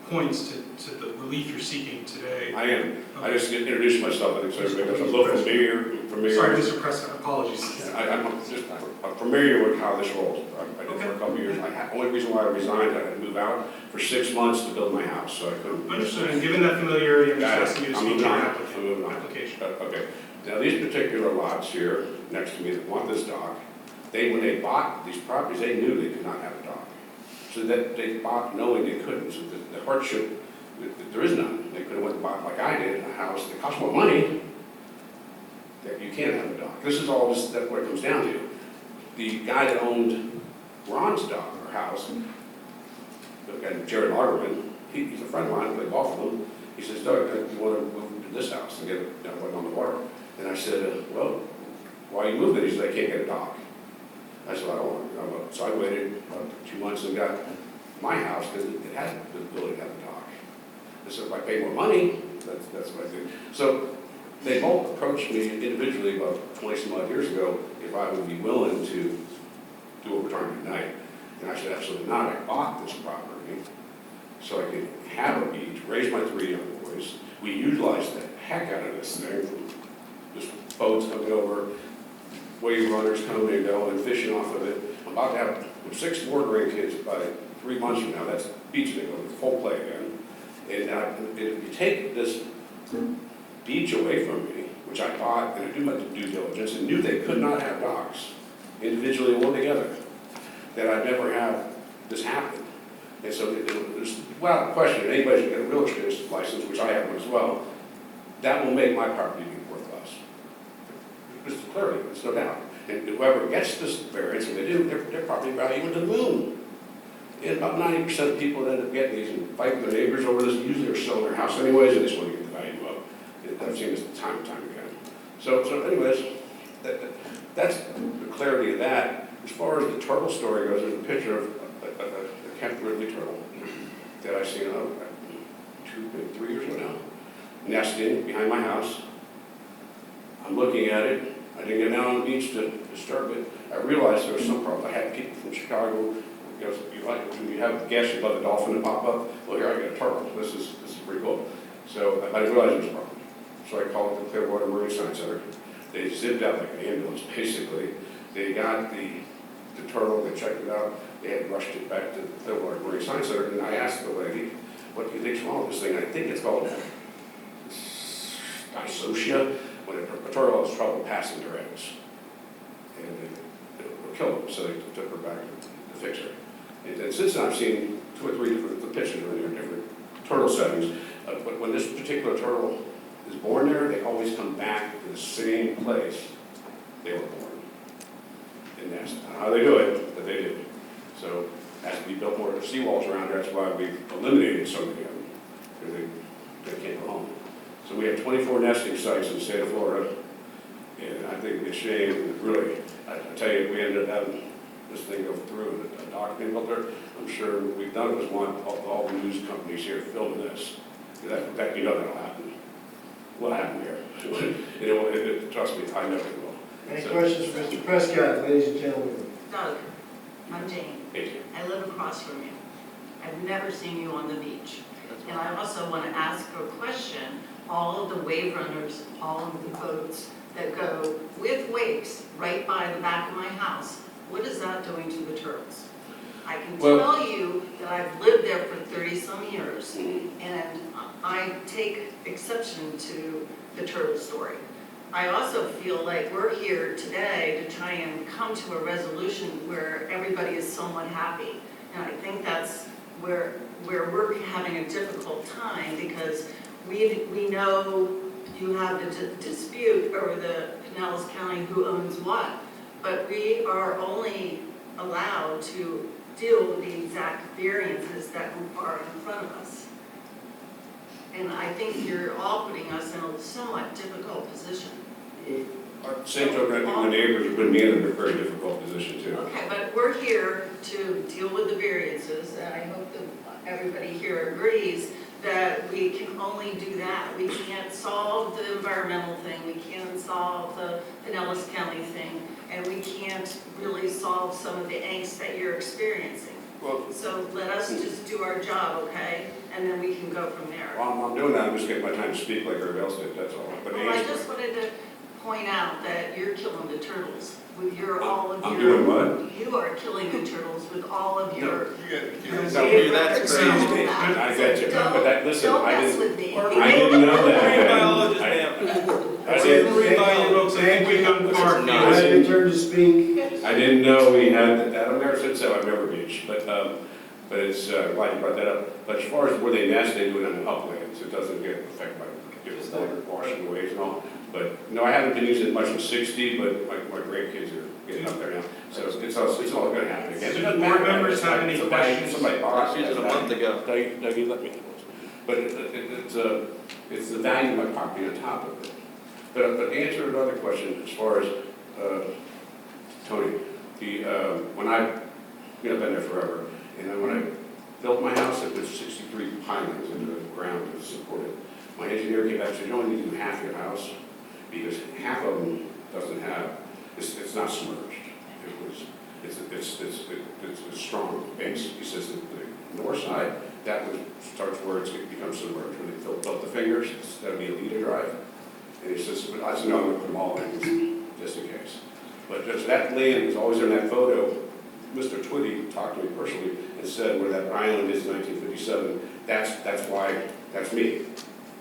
points to the relief you're seeking today.
I am. I just introduced myself, I think, so everybody knows. I'm a little familiar.
Sorry, Mr. Prescott, apologies.
I'm familiar with how this rolls. I did for a couple of years. Only reason why I resigned, I had to move out for 6 months to build my house, so I couldn't.
Understood, and given that familiarity, I'm just asking you to speak to your
I'm moving on.
application.
Okay. Now, these particular lots here, next to me, that want this dock, when they bought these properties, they knew they could not have a dock. So that they bought knowing they couldn't. So the hardship, there is none. They could have went and bought, like I did, a house that costs more money, that you can't have a dock. This is all just what it comes down to. The guy that owned Ron's dock, or house, the guy, Jared Lagerman, he's a friend of mine, I play golf with him. He says, Doug, you want to move to this house and get it on the water? And I said, well, why are you moving? He said, I can't get a dock. I said, I don't want to. So I waited about 2 months and got my house because it had the ability to have a dock. I said, if I pay more money, that's what I did. So they both approached me individually about 20 some odd years ago if I would be willing to do what we're trying to do tonight. And I said, absolutely not. I bought this property so I could have a beach, raise my 3 young boys. We utilized the heck out of this thing, from just boats coming over, wave runners coming and going and fishing off of it. I'm about to have 6 more grandkids by 3 months from now. That's beach they go to full play again. And if you take this beach away from me, which I bought and I do my due diligence and knew they could not have docks individually or together, that I'd never have this happen. And so there's, without question, anybody should get a real estate license, which I have one as well, that will make my property worth less. Just clearly, there's no doubt. And whoever gets this variance, and they do, their property value went to the moon. And about 90% of people that end up getting these and fighting their neighbors over this, usually are selling their house anyways, and they just want to get the value up. I've seen this time and time again. So anyways, that's the clarity of that. As far as the turtle story goes, there's a picture of a Kemp Ridley turtle that I seen 2, maybe 3 years ago now, nesting behind my house. I'm looking at it, I didn't get down on the beach to disturb it. I realized there was some problem. I had people from Chicago, you know, you have gas above the dolphin to pop up. Well, here I got a turtle. This is pretty cool. So I didn't realize there was a problem. So I called the Clearwater Marine Science Center. They zipped out like an ambulance, basically. They got the turtle, they checked it out. They had rushed it back to the Clearwater Marine Science Center. And I asked the lady, what do you think's wrong with this thing? I think it's called dysocia, when a turtle has trouble passing their eggs. And it'll kill them, so they took her back to fix her. And since then, I've seen 2 or 3 different pictures in different turtle settings. But when this particular turtle is born there, they always come back to the same place they were born. And that's how they do it, but they do. So as we built more seawalls around here, that's why we eliminated some of them, because they can't go home. So we have 24 nesting sites in the state of Florida, and I think it's a shame, really. I tell you, we ended up having this thing go through, a dock being built there. I'm sure we've done it was one of all the news companies here filming this. That you know that'll happen. Will happen here. Trust me, I know it will.
Any questions for Mr. Prescott, ladies and gentlemen?
Doug, I'm Jane.
Thank you.
I live across from you. I've never seen you on the beach. And I also want to ask a question. All of the wave runners, all of the boats that go with wakes right by the back of my house, what is that doing to the turtles? I can tell you that I've lived there for 30-some years, and I take exception to the turtle story. I also feel like we're here today to try and come to a resolution where everybody is somewhat happy. And I think that's where we're having a difficult time, because we know you have the dispute over the Pinellas County who owns what, but we are only allowed to deal with the exact variances that are in front of us. And I think you're all putting us in a somewhat difficult position.
Same token, I think the neighbors have been in a very difficult position too.
Okay, but we're here to deal with the variances, and I hope that everybody here agrees that we can only do that. We can't solve the environmental thing, we can't solve the Pinellas County thing, and we can't really solve some of the angst that you're experiencing. So let us just do our job, okay? And then we can go from there.
Well, I'm doing that, I'm just getting my time to speak like everybody else did, that's all. But
Well, I just wanted to point out that you're killing the turtles with all of your...
I'm doing what?
You are killing the turtles with all of your...
I got you, but that, listen,
Don't
I
mess
didn't,
with me.
I didn't know that.
Marine biologist, I didn't read biologist, I think we got far.
Now your turn to speak.
I didn't know we had that. I've never said so. I've never beached, but it's glad you brought that up. But as far as where they nest, they do it on the uplands. It doesn't get affected by different washing waves and all. But no, I haven't been using it much in 60, but my grandkids are getting up there now, so it's all going to happen again. It doesn't
Board
matter.
members have any questions?
Somebody bought it.
Used it a month ago.
Doug, you let me know. But it's the value of my property on top of it. But to answer another question, as far as Tony, when I've been there forever, and then when I built my house, I put 63 pilings into the ground to support it. My engineer came back and said, you only need to do half your house, because half of them doesn't have, it's not submerged. It's a strong base. He says that the north side, that would starts where it becomes submerged. When they built the fingers, that would be a leader drive. And he says, but I said, no, I'm going to put them all in, just in case. But just that land is always in that photo. Mr. Twitty talked to me personally and said where that island is in 1957, that's why, that's me.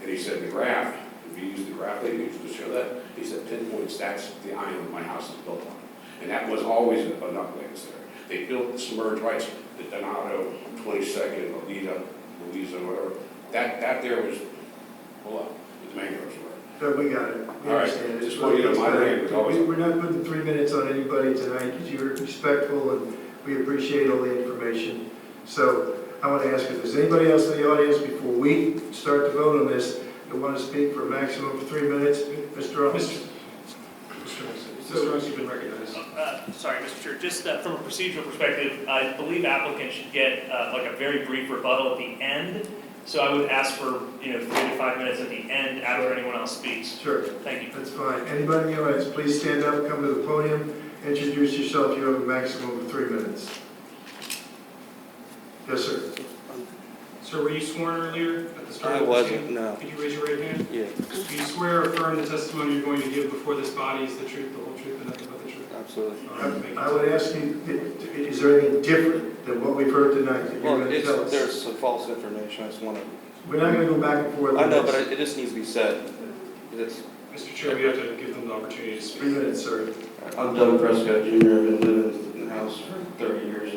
And he said the graph, if you use the graph they used to show that, he said pinpoints, that's the island my house is built on. And that was always an uplands there. They built the submerged rights, the Donato, 22nd, Alita, Louisa, whatever. That there was, hold on, the mangroves were.
So we got it. We
All right,
understand it.
just want you to know my land was always.
We're not putting 3 minutes on anybody tonight, because you're respectful and we appreciate all the information. So I want to ask if there's anybody else in the audience before we start to vote on this that want to speak for a maximum of 3 minutes. Mr. Owens. Mr. Owens, you've been recognized.
Sorry, Mr. Chair, just from a procedural perspective, I believe applicants should get like a very brief rebuttal at the end. So I would ask for, 3 to 5 minutes at the end after anyone else speaks.
Sure.
Thank you.
That's fine. Anybody in the audience, please stand up, come to the podium, introduce yourself. You have a maximum of 3 minutes. Yes, sir.
Sir, were you sworn earlier at the start
I
of the
wasn't,
proceeding?
no.
Could you raise your right hand?
Yeah,
Do you swear or affirm the testimony you're going to give before this body is the truth, the whole truth, and nothing but the truth?
absolutely.
All right, thank you.
I would ask you, is there anything different than what we've heard tonight that you're
Well,
going to tell us?
there's some false information, I just want to,
We're not going to go back and forth.
I
on
know,
this.
but it just needs to be said. It's,
Mr. Chair, we have to give them the opportunity to speak.
3 minutes, sir.
I'm Doug Prescott Jr., I've been living in the house for 30 years.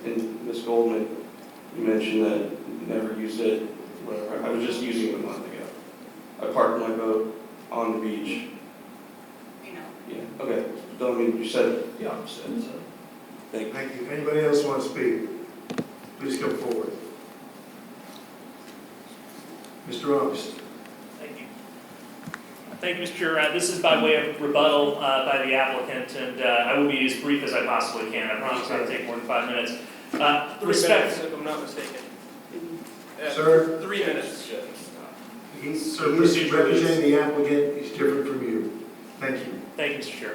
And Ms. Goldman, you mentioned that you never used it, whatever. I was just using it a month ago. I parked my boat on the beach.
You know.
Yeah, okay. So, I mean, you said it.
Yeah, I'm saying so.
Thank you.
Thank you. Anybody else want to speak? Please come forward. Mr. August.
Thank you. Thank you, Mr. Chair. This is by way of rebuttal by the applicant, and I will be as brief as I possibly can. I promise not to take more than 5 minutes.
3 minutes, if I'm not mistaken.
Sir?
3 minutes.
He's
Sir, procedure is-
representing the applicant. He's different from you. Thank you.
Thank you, Mr. Chair.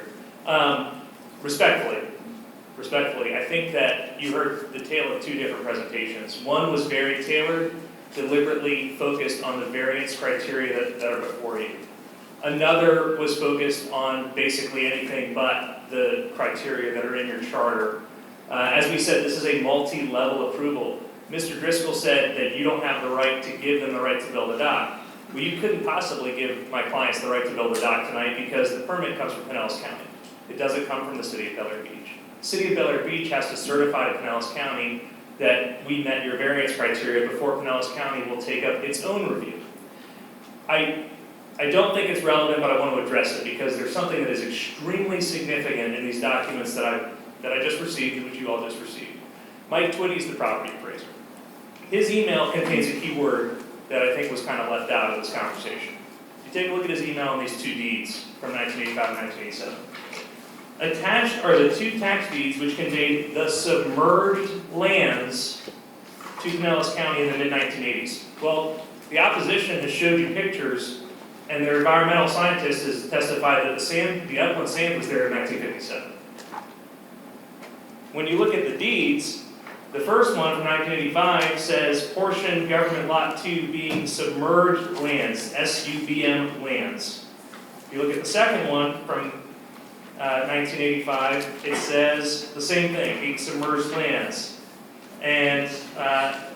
Respectfully, I think that you heard the tale of 2 different presentations. One was very tailored, deliberately focused on the variance criteria that are before you. Another was focused on basically anything but the criteria that are in your charter. As we said, this is a multi-level approval. Mr. Driscoll said that you don't have the right to give them the right to build a dock. Well, you couldn't possibly give my clients the right to build a dock tonight because the permit comes from Pinellas County. It doesn't come from the city of Bel Air Beach. The city of Bel Air Beach has to certify to Pinellas County that we met your variance criteria before Pinellas County will take up its own review. I don't think it's relevant, but I want to address it because there's something that is extremely significant in these documents that I just received, and which you all just received. Mike Twitty is the property appraiser. His email contains a key word that I think was kind of left out of this conversation. If you take a look at his email on these 2 deeds from 1985 and 1987. Attached are the 2 tax deeds which conveyed the submerged lands to Pinellas County in the mid-1980s. Well, the opposition has showed you pictures, and their environmental scientist has testified that the upland sand was there in 1957. When you look at the deeds, the first one from 1985 says portion government lot 2 being submerged lands, SUBM lands. If you look at the second one from 1985, it says the same thing, being submerged lands. And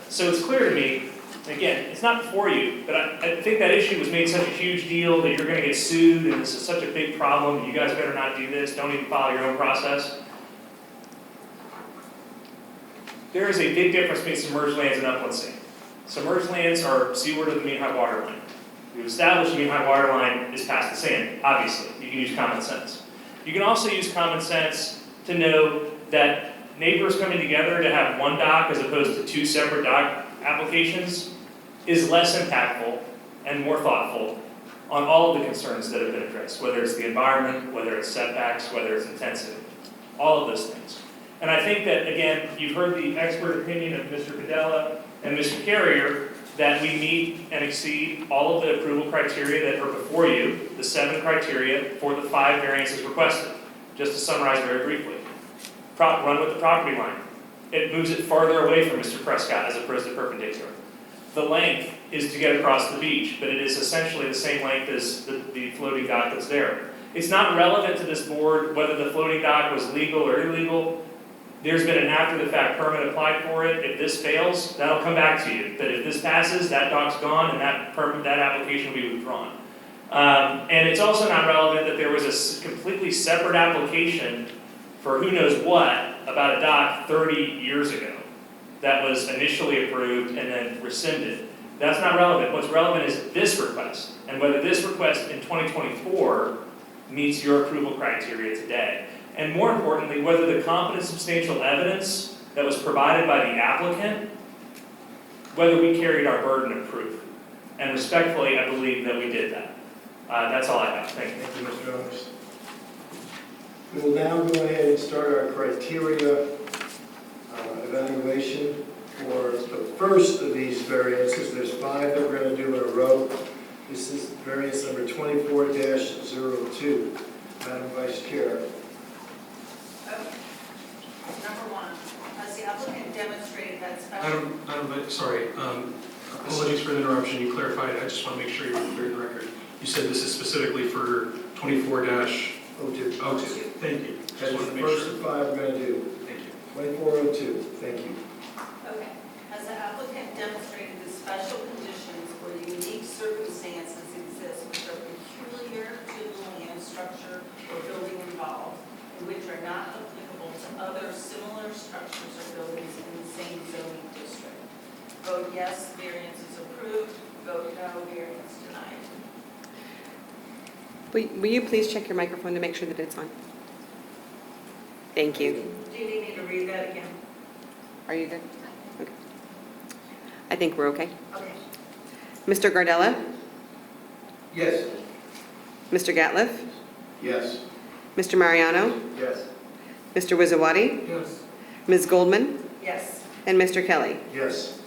so it's clear to me, again, it's not for you, but I think that issue was made such a huge deal that you're going to get sued and this is such a big problem, you guys better not do this, don't even follow your own process. There is a big difference between submerged lands and upland sand. Submerged lands are seaward of the mean high water line. We've established the mean high water line is past the sand, obviously. You can use common sense. You can also use common sense to know that neighbors coming together to have one dock as opposed to 2 separate dock applications is less impactful and more thoughtful on all of the concerns that have been addressed, whether it's the environment, whether it's setbacks, whether it's intensity, all of those things. And I think that, again, you've heard the expert opinion of Mr. Padella and Mr. Carrier that we meet and exceed all of the approval criteria that are before you, the 7 criteria for the 5 variances requested. Just to summarize very briefly. Run with the property line. It moves it farther away from Mr. Prescott as opposed to perpendicular. The length is to get across the beach, but it is essentially the same length as the floating dock that's there. It's not relevant to this board whether the floating dock was legal or illegal. There's been an after-the-fact permit applied for it. If this fails, that'll come back to you. But if this passes, that dock's gone and that application will be withdrawn. And it's also not relevant that there was a completely separate application for who knows what about a dock 30 years ago that was initially approved and then rescinded. That's not relevant. What's relevant is this request and whether this request in 2024 meets your approval criteria today. And more importantly, whether the competent substantial evidence that was provided by the applicant, whether we carried our burden of proof. And respectfully, I believe that we did that. That's all I have. Thank you.
Thank you, Mr. August. We will now go ahead and start our criteria evaluation for the first of these variances. There's 5 that we're going to do in a row. This is variance number 24-02. Madam Vice Chair.
Number 1, has the applicant demonstrated that special...
Apologies for the interruption. You clarified. I just want to make sure you're clear in the record. You said this is specifically for 24-02. Thank you.
That's
Just wanted to
the
make
first
sure.
of 5 we're going to do.
Thank you.
2402. Thank you.
Okay. Has the applicant demonstrated the special conditions or unique circumstances exist which are peculiar to the land, structure, or building involved, and which are not applicable to other similar structures or buildings in the same zoning district? Vote yes, variance is approved. Vote no, variance denied.
Will you please check your microphone to make sure that it's on? Thank you.
Do you need me to read that again?
Are you good? Okay. I think we're okay.
Okay.
Mr. Gardella?
Yes.
Mr. Gatliff?
Yes.
Mr. Mariano?
Yes.
Mr. Wizawati?
Yes.
Ms. Goldman?
Yes.
And Mr. Kelly?
Yes.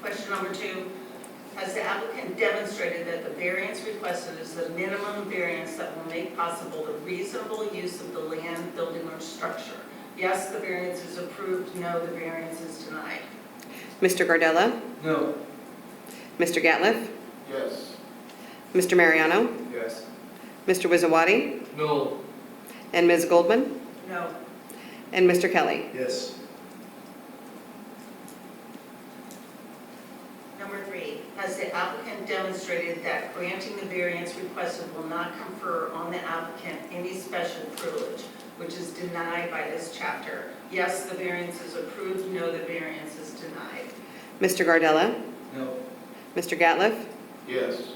Question number 2, has the applicant demonstrated that the variance requested is the minimum variance that will make possible the reasonable use of the land, building, or structure? Yes, the variance is approved. No, the variance is denied.
Mr. Gardella?
No.
Mr. Gatliff?
Yes.
Mr. Mariano?
Yes.
Mr. Wizawati?
No.
And Ms. Goldman?
No.
And Mr. Kelly?
Yes.
Number 3, has the applicant demonstrated that granting the variance requested will not confer on the applicant any special privilege, which is denied by this chapter? Yes, the variance is approved. No, the variance is denied.
Mr. Gardella?
No.
Mr. Gatliff?
Yes.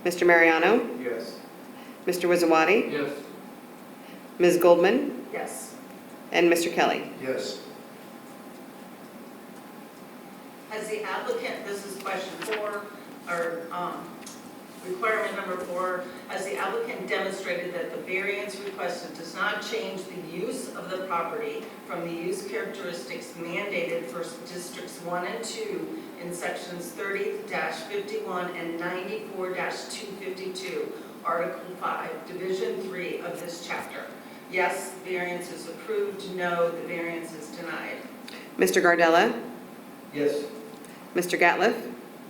Mr. Mariano?
Yes.
Mr. Wizawati?
Yes.
Ms. Goldman?
Yes.
And Mr. Kelly?
Yes.
Has the applicant, this is question 4, or requirement number 4, has the applicant demonstrated that the variance requested does not change the use of the property from the use characteristics mandated for districts 1 and 2 in sections 30-51 and 94-252, Article 5, Division 3 of this chapter? Yes, variance is approved. No, the variance is denied.
Mr. Gardella?
Yes.
Mr. Gatliff?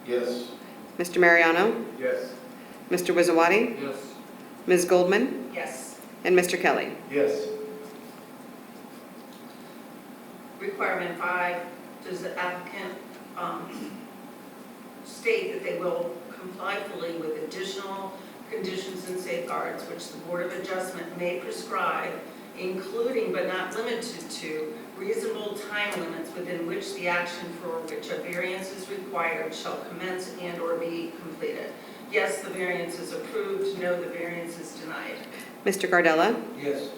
Yes.
Mr. Mariano?
Yes.
Mr. Wizawati?
Yes.
Ms. Goldman?
Yes.
And Mr. Kelly?
Yes.
Requirement 5, does the applicant state that they will comply fully with additional conditions and safeguards which the Board of Adjustment may prescribe, including but not limited to reasonable time limits within which the action for which a variance is required shall commence and or be completed? Yes, the variance is approved. No, the variance is denied.
Mr. Gardella?
Yes.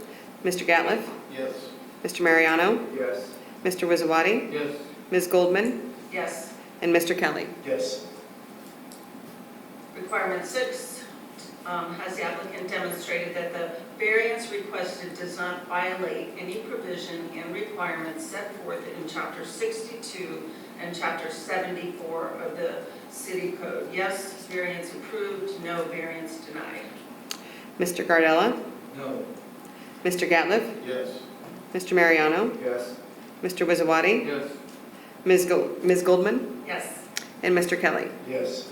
Mr. Gatliff?
Yes.
Mr. Mariano?
Yes.
Mr. Wizawati?
Yes.
Ms. Goldman?
Yes.
And Mr. Kelly?
Yes.
Requirement 6, has the applicant demonstrated that the variance requested does not violate any provision and requirements set forth in Chapter 62 and Chapter 74 of the City Code? Yes, variance approved. No, variance denied.
Mr. Gardella?
No.
Mr. Gatliff?
Yes.
Mr. Mariano?
Yes.
Mr. Wizawati?
Yes.
Ms. Goldman?
Yes.
And Mr. Kelly?
Yes.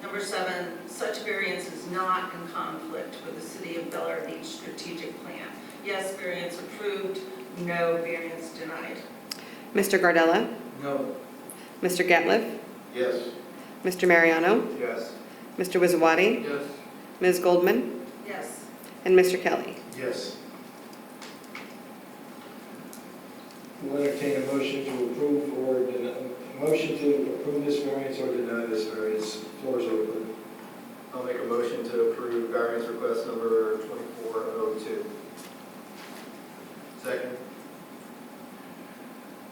Number 7, such variance is not in conflict with the City of Bel Air Beach strategic plan. Yes, variance approved. No, variance denied.
Mr. Gardella?
No.
Mr. Gatliff?
Yes.
Mr. Mariano?
Yes.
Mr. Wizawati?
Yes.
Ms. Goldman?
Yes.
And Mr. Kelly?
Yes. We'll entertain a motion to approve or deny, motion to approve this variance or deny this variance. Floor is open.
I'll make a motion to approve variance request number 2402.
Second.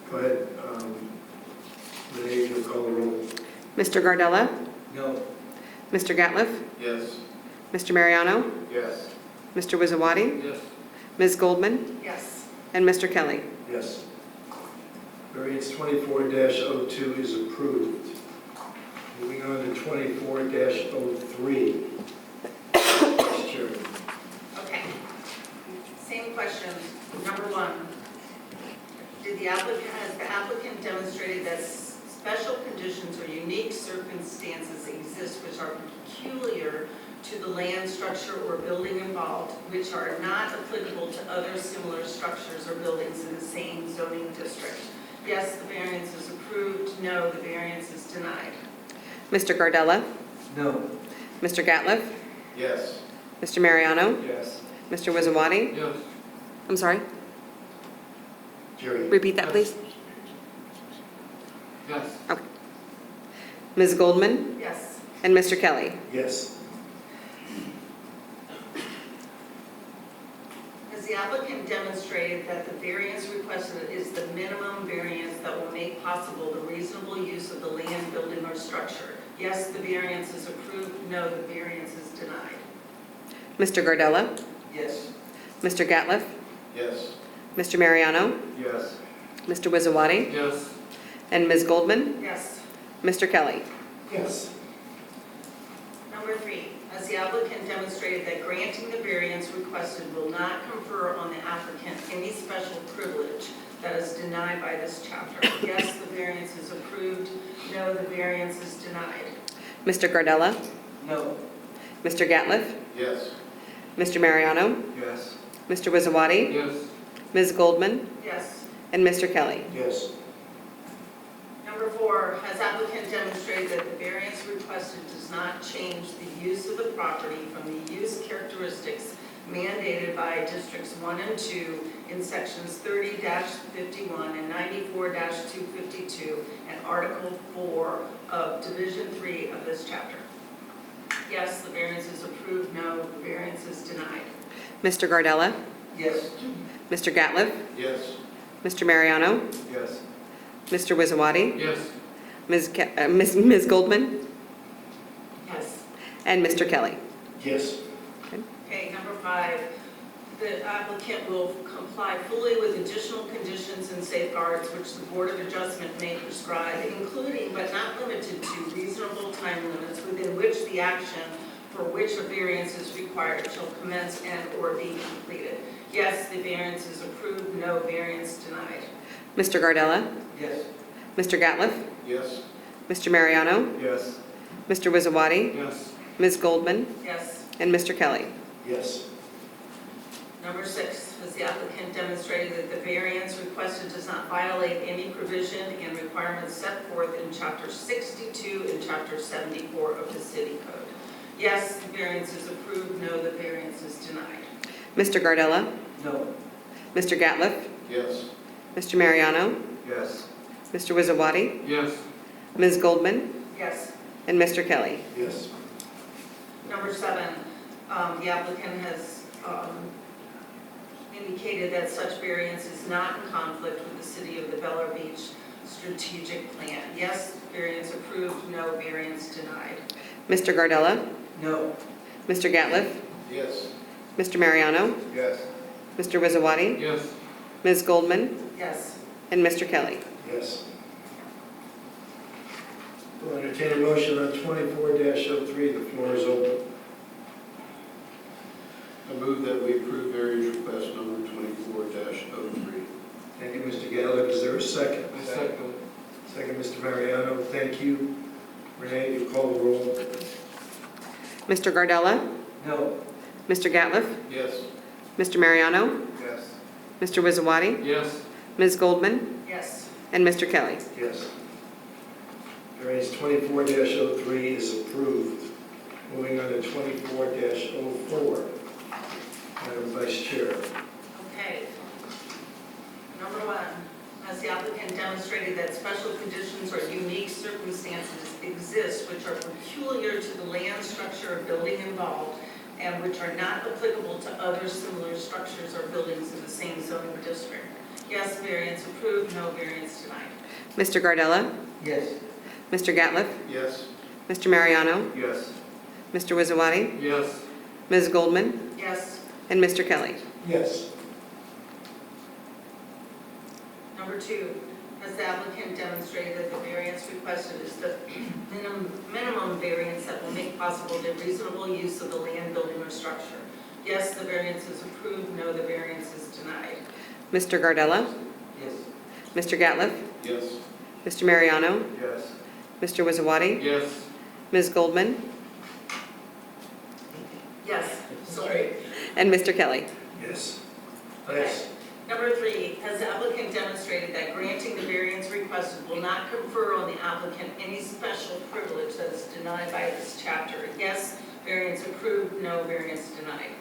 Go ahead. Renee, you'll call the roll.
Mr. Gardella?
No.
Mr. Gatliff?
Yes.
Mr. Mariano?
Yes.
Mr. Wizawati?
Yes.
Ms. Goldman,
Yes.
and Mr. Kelly.
Yes. Variance 24-02 is approved. Moving on to 24-03. Vice Chairman.
Okay. Same question. Number one, has the applicant demonstrated that special conditions or unique circumstances exist which are peculiar to the land structure or building involved, which are not applicable to other similar structures or buildings in the same zoning district? Yes, the variance is approved. No, the variance is denied.
Mr. Gardella,
No.
Mr. Gatliff,
Yes.
Mr. Mariano,
Yes.
Mr. Wizawadi.
Yes.
I'm sorry,
Jerry.
repeat that, please.
Yes.
Ms. Goldman,
Yes.
and Mr. Kelly.
Yes.
Has the applicant demonstrated that the variance requested is the minimum variance that will make possible the reasonable use of the land, building, or structure? Yes, the variance is approved. No, the variance is denied.
Mr. Gardella,
Yes.
Mr. Gatliff,
Yes.
Mr. Mariano,
Yes.
Mr. Wizawadi,
Yes.
and Ms. Goldman,
Yes.
Mr. Kelly.
Yes.
Number three, has the applicant demonstrated that granting the variance requested will not confer on the applicant any special privilege that is denied by this chapter? Yes, the variance is approved. No, the variance is denied.
Mr. Gardella,
No.
Mr. Gatliff,
Yes.
Mr. Mariano,
Yes.
Mr. Wizawadi,
Yes.
Ms. Goldman,
Yes.
and Mr. Kelly.
Yes.
Number four, has applicant demonstrated that the variance requested does not change the use of the property from the use characteristics mandated by Districts 1 and 2 in Sections 30-51 and 94-252 and Article 4 of Division 3 of this chapter? Yes, the variance is approved. No, the variance is denied.
Mr. Gardella,
Yes.
Mr. Gatliff,
Yes.
Mr. Mariano,
Yes.
Mr. Wizawadi,
Yes.
Ms. Goldman,
Yes.
and Mr. Kelly.
Yes.
Okay, number five, the applicant will comply fully with additional conditions and safeguards which the Board of Adjustment may prescribe, including but not limited to reasonable time limits within which the action for which a variance is required shall commence and/or be completed. Yes, the variance is approved. No, variance denied.
Mr. Gardella,
Yes.
Mr. Gatliff,
Yes.
Mr. Mariano,
Yes.
Mr. Wizawadi,
Yes.
Ms. Goldman,
Yes.
and Mr. Kelly.
Yes.
Number six, has the applicant demonstrated that the variance requested does not violate any provision and requirements set forth in Chapter 62 and Chapter 74 of the City Code? Yes, the variance is approved. No, the variance is denied.
Mr. Gardella,
No.
Mr. Gatliff,
Yes.
Mr. Mariano,
Yes.
Mr. Wizawadi,
Yes.
Ms. Goldman,
Yes.
and Mr. Kelly.
Yes.
Number seven, the applicant has indicated that such variance is not in conflict with the City of the Bel Air Beach strategic plan. Yes, variance approved. No, variance denied.
Mr. Gardella,
No.
Mr. Gatliff,
Yes.
Mr. Mariano,
Yes.
Mr. Wizawadi,
Yes.
Ms. Goldman,
Yes.
and Mr. Kelly.
Yes. We'll entertain a motion on 24-03. The floor is open.
I move that we approve variance request number 24-03.
Thank you, Mr. Gallick. Is there a second?
I second.
Second, Mr. Mariano. Thank you. Renee, you call the roll.
Mr. Gardella,
No.
Mr. Gatliff,
Yes.
Mr. Mariano,
Yes.
Mr. Wizawadi,
Yes.
Ms. Goldman,
Yes.
and Mr. Kelly.
Yes. Variance 24-03 is approved. Moving on to 24-04. Madam Vice Chair.
Okay. Number one, has the applicant demonstrated that special conditions or unique circumstances exist which are peculiar to the land structure or building involved and which are not applicable to other similar structures or buildings in the same zoning district? Yes, variance approved. No, variance denied.
Mr. Gardella,
Yes.
Mr. Gatliff,
Yes.
Mr. Mariano,
Yes.
Mr. Wizawadi,
Yes.
Ms. Goldman,
Yes.
and Mr. Kelly.
Yes.
Number 2, has the applicant demonstrated that the variance requested is the minimum variance that will make possible the reasonable use of the land, building, or structure? Yes, the variance is approved. No, the variance is denied.
Mr. Gardella,
Yes.
Mr. Gatliff,
Yes.
Mr. Mariano,
Yes.
Mr. Wizawati,
Yes.
Ms. Goldman,
Yes, sorry.
and Mr. Kelly.
Yes.
Okay. Number 3, has the applicant demonstrated that granting the variance requested will not confer on the applicant any special privilege that is denied by this chapter? Yes, variance approved. No, variance denied.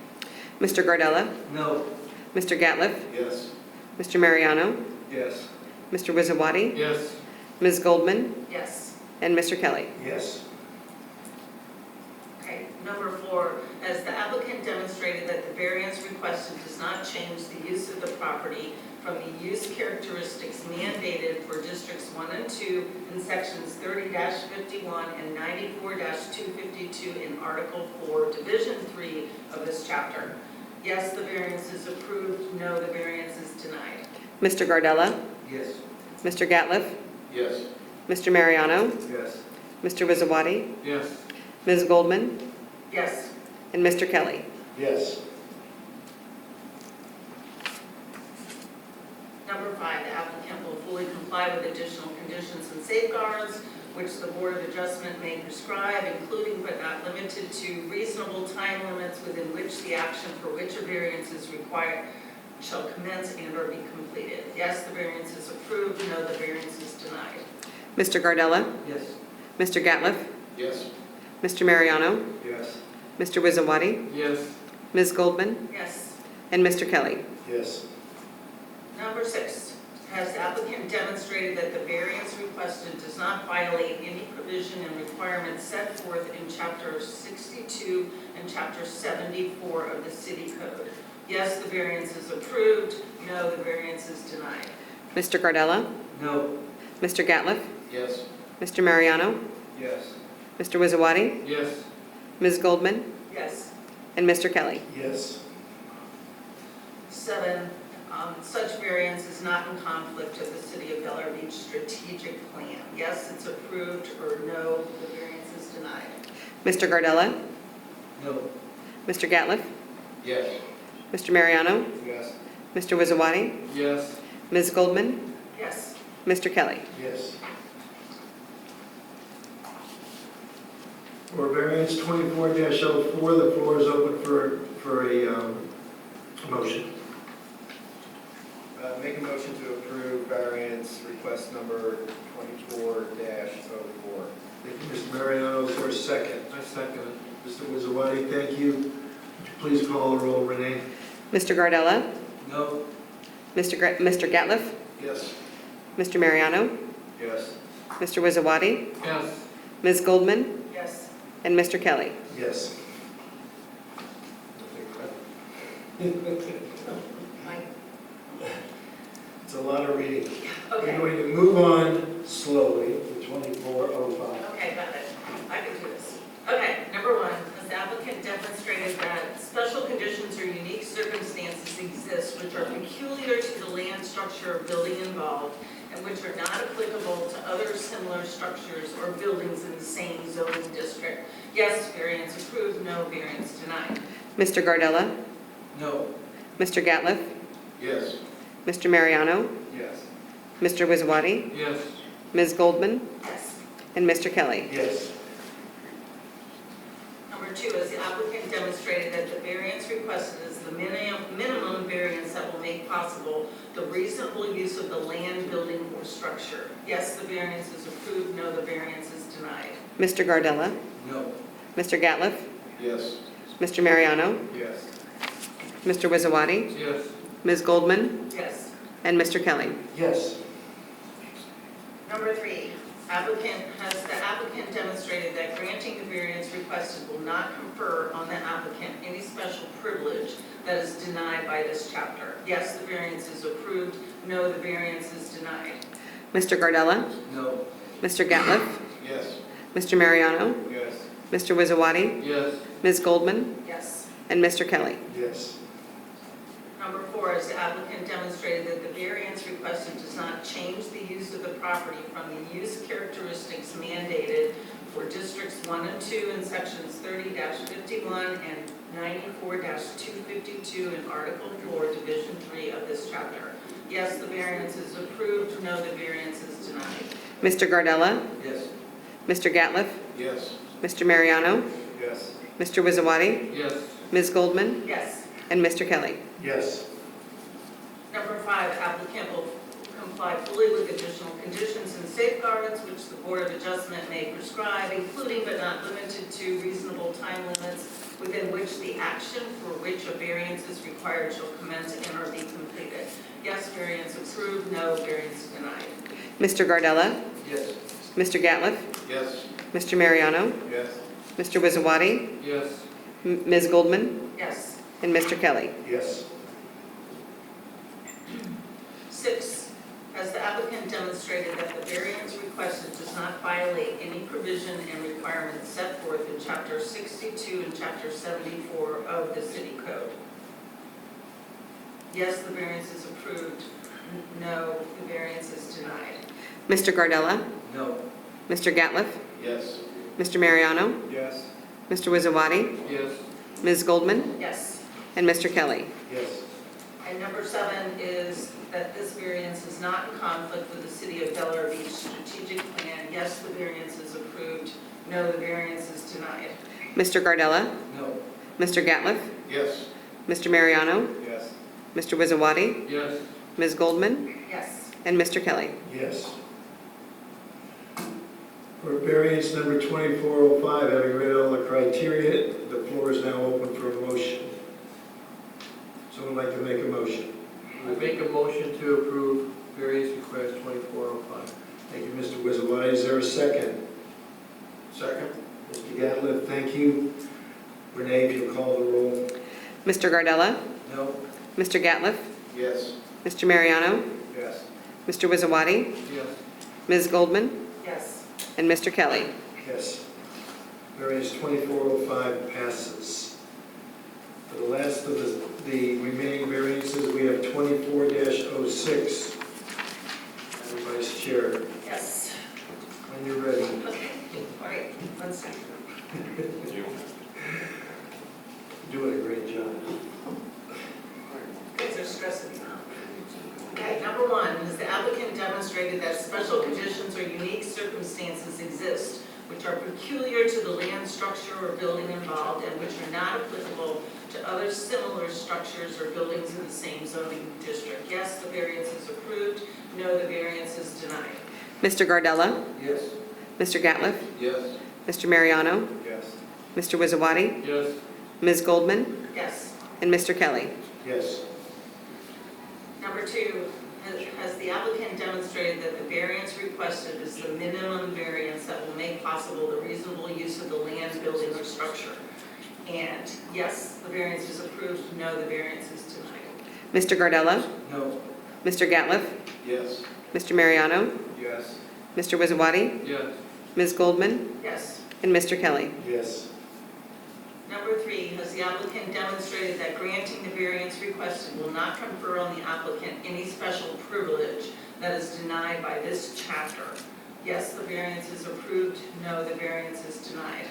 Mr. Gardella,
No.
Mr. Gatliff,
Yes.
Mr. Mariano,
Yes.
Mr. Wizawati,
Yes.
Ms. Goldman,
Yes.
and Mr. Kelly.
Yes.
Okay. Number 4, has the applicant demonstrated that the variance requested does not change the use of the property from the use characteristics mandated for districts 1 and 2 in sections 30-51 and 94-252 in Article 4, Division 3 of this chapter? Yes, the variance is approved. No, the variance is denied.
Mr. Gardella,
Yes.
Mr. Gatliff,
Yes.
Mr. Mariano,
Yes.
Mr. Wizawati,
Yes.
Ms. Goldman,
Yes.
and Mr. Kelly.
Yes.
Number 5, the applicant will fully comply with additional conditions and safeguards which the Board of Adjustment may prescribe, including but not limited to reasonable time limits within which the action for which a variance is required shall commence and or be completed. Yes, the variance is approved. No, the variance is denied.
Mr. Gardella,
Yes.
Mr. Gatliff,
Yes.
Mr. Mariano,
Yes.
Mr. Wizawati,
Yes.
Ms. Goldman,
Yes.
and Mr. Kelly.
Yes.
Number 6, has the applicant demonstrated that the variance requested does not violate any provision and requirements set forth in Chapter 62 and Chapter 74 of the City Code? Yes, the variance is approved. No, the variance is denied.
Mr. Gardella,
No.
Mr. Gatliff,
Yes.
Mr. Mariano,
Yes.
Mr. Wizawati,
Yes.
Ms. Goldman,
Yes.
and Mr. Kelly.
Yes.
7, such variance is not in conflict with the City of Bel Air Beach strategic plan. Yes, it's approved, or no, the variance is denied.
Mr. Gardella,
No.
Mr. Gatliff,
Yes.
Mr. Mariano,
Yes.
Mr. Wizawati,
Yes.
Ms. Goldman,
Yes.
Mr. Kelly.
Yes. For variance 24-04, the floor is open for a motion.
Make a motion to approve variance request number 24-04.
Thank you, Mr. Mariano, is there a second?
I second it.
Mr. Wizawati, thank you. Would you please call the roll, Renee?
Mr. Gardella,
No.
Mr. Gatliff,
Yes.
Mr. Mariano,
Yes.
Mr. Wizawati,
Yes.
Ms. Goldman,
Yes.
and Mr. Kelly.
Yes.
Mike?
It's a lot of reading. We're
Okay.
going to move on slowly to 24-05.
Okay, got it. I can do this. Okay, number 1, has the applicant demonstrated that special conditions or unique circumstances exist which are peculiar to the land, structure, or building involved, and which are not applicable to other similar structures or buildings in the same zoning district? Yes, variance approved. No, variance denied.
Mr. Gardella,
No.
Mr. Gatliff,
Yes.
Mr. Mariano,
Yes.
Mr. Wizawati,
Yes.
Ms. Goldman,
Yes.
and Mr. Kelly.
Yes.
Number 2, has the applicant demonstrated that the variance requested is the minimum variance that will make possible the reasonable use of the land, building, or structure? Yes, the variance is approved. No, the variance is denied.
Mr. Gardella,
No.
Mr. Gatliff,
Yes.
Mr. Mariano,
Yes.
Mr. Wizawati,
Yes.
Ms. Goldman,
Yes.
and Mr. Kelly.
Yes.
Number 3, has the applicant demonstrated that granting the variance requested will not confer on the applicant any special privilege that is denied by this chapter? Yes, the variance is approved. No, the variance is denied.
Mr. Gardella,
No.
Mr. Gatliff,
Yes.
Mr. Mariano,
Yes.
Mr. Wizawati,
Yes.
Ms. Goldman,
Yes.
and Mr. Kelly.
Yes.
Number 4, as the applicant demonstrated that the variance requested does not change the use of the property from the use characteristics mandated for districts 1 and 2 in sections 30-51 and 94-252 in Article 4, Division 3 of this chapter. Yes, the variance is approved. No, the variance is denied.
Mr. Gardella,
Yes.
Mr. Gatliff,
Yes.
Mr. Mariano,
Yes.
Mr. Wizawati,
Yes.
Ms. Goldman,
Yes.
and Mr. Kelly.
Yes.
Number 5, applicant will comply fully with additional conditions and safeguards which the Board of Adjustment may prescribe, including but not limited to reasonable time limits within which the action for which a variance is required shall commence and or be completed. Yes, variance approved. No, variance denied.
Mr. Gardella,
Yes.
Mr. Gatliff,
Yes.
Mr. Mariano,
Yes.
Mr. Wizawati,
Yes.
Ms. Goldman,
Yes.
and Mr. Kelly.
Yes.
6, has the applicant demonstrated that the variance requested does not violate any provision and requirements set forth in Chapter 62 and Chapter 74 of the City Code? Yes, the variance is approved. No, the variance is denied.
Mr. Gardella,
No.
Mr. Gatliff,
Yes.
Mr. Mariano,
Yes.
Mr. Wizawati,
Yes.
Ms. Goldman,
Yes.
and Mr. Kelly.
Yes.
And number 7 is that this variance is not in conflict with the City of Delaware Beach strategic plan. Yes, the variance is approved. No, the variance is denied.
Mr. Gardella,
No.
Mr. Gatliff,
Yes.
Mr. Mariano,
Yes.
Mr. Wizawati,
Yes.
Ms. Goldman,
Yes.
and Mr. Kelly.
Yes. For variance number 2405, having read all the criteria, the floor is now open for a motion. Someone like to make a motion?
I make a motion to approve variance request 2405.
Thank you, Mr. Wizawati. Is there a second?
Second?
Mr. Gatliff, thank you. Renee, if you'll call the roll.
Mr. Gardella,
No.
Mr. Gatliff,
Yes.
Mr. Mariano,
Yes.
Mr. Wizawati,
Yes.
Ms. Goldman,
Yes.
and Mr. Kelly.
Yes. Variance 2405 passes. For the last of the remaining variances, we have 24-06. Madam Vice Chair,
Yes.
when you're ready.
Okay. All right. 1 second.
Doing a great job.
Kids are stressing me out. Okay, number 1, has the applicant demonstrated that special conditions or unique circumstances exist which are peculiar to the land structure or building involved and which are not applicable to other similar structures or buildings in the same zoning district? Yes, the variance is approved. No, the variance is denied.
Mr. Gardella,
Yes.
Mr. Gatliff,
Yes.
Mr. Mariano,
Yes.
Mr. Wizawati,
Yes.
Ms. Goldman,
Yes.
and Mr. Kelly.
Yes.
Number 2, has the applicant demonstrated that the variance requested is the minimum variance that will make possible the reasonable use of the land, building, or structure? And yes, the variance is approved. No, the variance is denied.
Mr. Gardella,
No.
Mr. Gatliff,
Yes.
Mr. Mariano,
Yes.
Mr. Wizawati,
Yes.
Ms. Goldman,
Yes.
and Mr. Kelly.
Yes.
Number 3, has the applicant demonstrated that granting the variance requested will not confer on the applicant any special privilege that is denied by this chapter? Yes, the variance is approved. No, the variance is denied.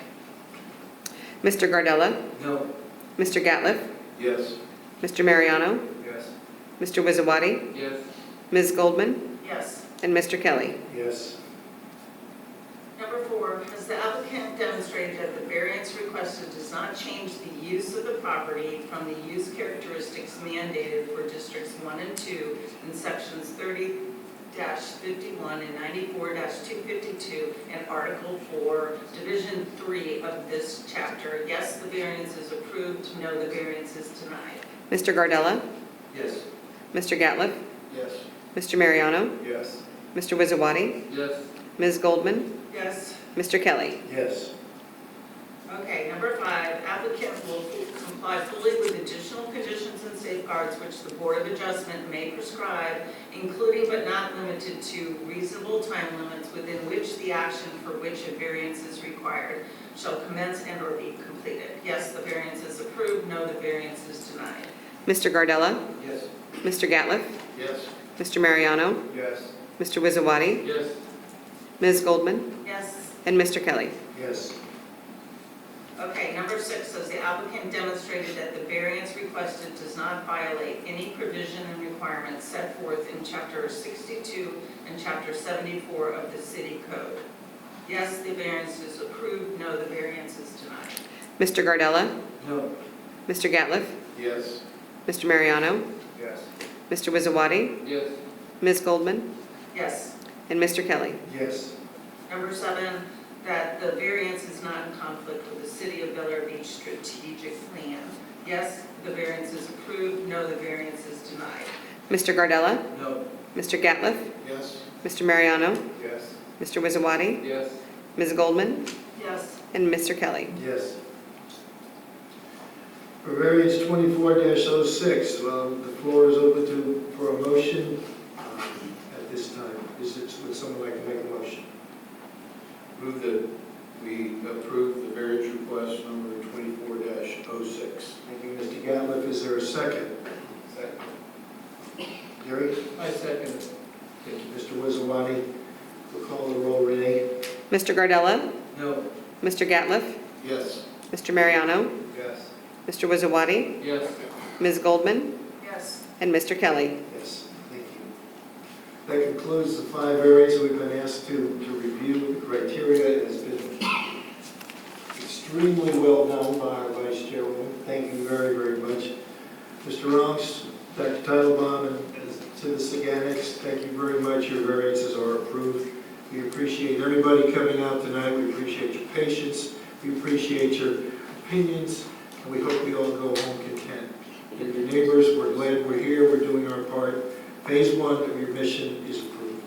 Mr. Gardella,
No.
Mr. Gatliff,
Yes.
Mr. Mariano,
Yes.
Mr. Wizawati,
Yes.
Ms. Goldman,
Yes.
and Mr. Kelly.
Yes.
Number 4, has the applicant demonstrated that the variance requested does not change the use of the property from the use characteristics mandated for districts 1 and 2 in sections 30-51 and 94-252 and Article 4, Division 3 of this chapter? Yes, the variance is approved. No, the variance is denied.
Mr. Gardella,
Yes.
Mr. Gatliff,
Yes.
Mr. Mariano,
Yes.
Mr. Wizawati,
Yes.
Ms. Goldman,
Yes.
Mr. Kelly.
Yes.
Okay, number 5, applicant will comply fully with additional conditions and safeguards which the Board of Adjustment may prescribe, including but not limited to reasonable time limits within which the action for which a variance is required shall commence and or be completed. Yes, the variance is approved. No, the variance is denied.
Mr. Gardella,
Yes.
Mr. Gatliff,
Yes.
Mr. Mariano,
Yes.
Mr. Wizawati,
Yes.
Ms. Goldman,
Yes.
and Mr. Kelly.
Yes.
Okay, number 6 says the applicant demonstrated that the variance requested does not violate any provision and requirements set forth in Chapter 62 and Chapter 74 of the City Code. Yes, the variance is approved. No, the variance is denied.
Mr. Gardella,
No.
Mr. Gatliff,
Yes.
Mr. Mariano,
Yes.
Mr. Wizawati,
Yes.
Ms. Goldman,
Yes.
and Mr. Kelly.
Yes.
Number 7, that the variance is not in conflict with the City of Bel Air Beach strategic plan. Yes, the variance is approved. No, the variance is denied.
Mr. Gardella,
No.
Mr. Gatliff,
Yes.
Mr. Mariano,
Yes.
Mr. Wizawati,
Yes.
Ms. Goldman,
Yes.
and Mr. Kelly.
Yes. For variance 24-06, the floor is open for a motion at this time. Would someone like to make a motion?
Move that we approve the variance request number 24-06.
Thank you, Mr. Gatliff. Is there a second? Gary?
I second it.
Thank you, Mr. Wizawati. We'll call the roll. Renee?
Mr. Gardella,
No.
Mr. Gatliff,
Yes.
Mr. Mariano,
Yes.
Mr. Wizawati,
Yes.
Ms. Goldman,
Yes.
and Mr. Kelly.
Yes, thank you. That concludes the 5 areas we've been asked to review. The criteria has been extremely well done by our Vice Chairwoman. Thank you very, very much. Mr. Ronks, Dr. Titlebaum, and to the Saganics, thank you very much. Your variances are approved. We appreciate everybody coming out tonight. We appreciate your patience. We appreciate your opinions, and we hope we all go home content. You're your neighbors. We're glad we're here. We're doing our part. Phase 1 of your mission is approved.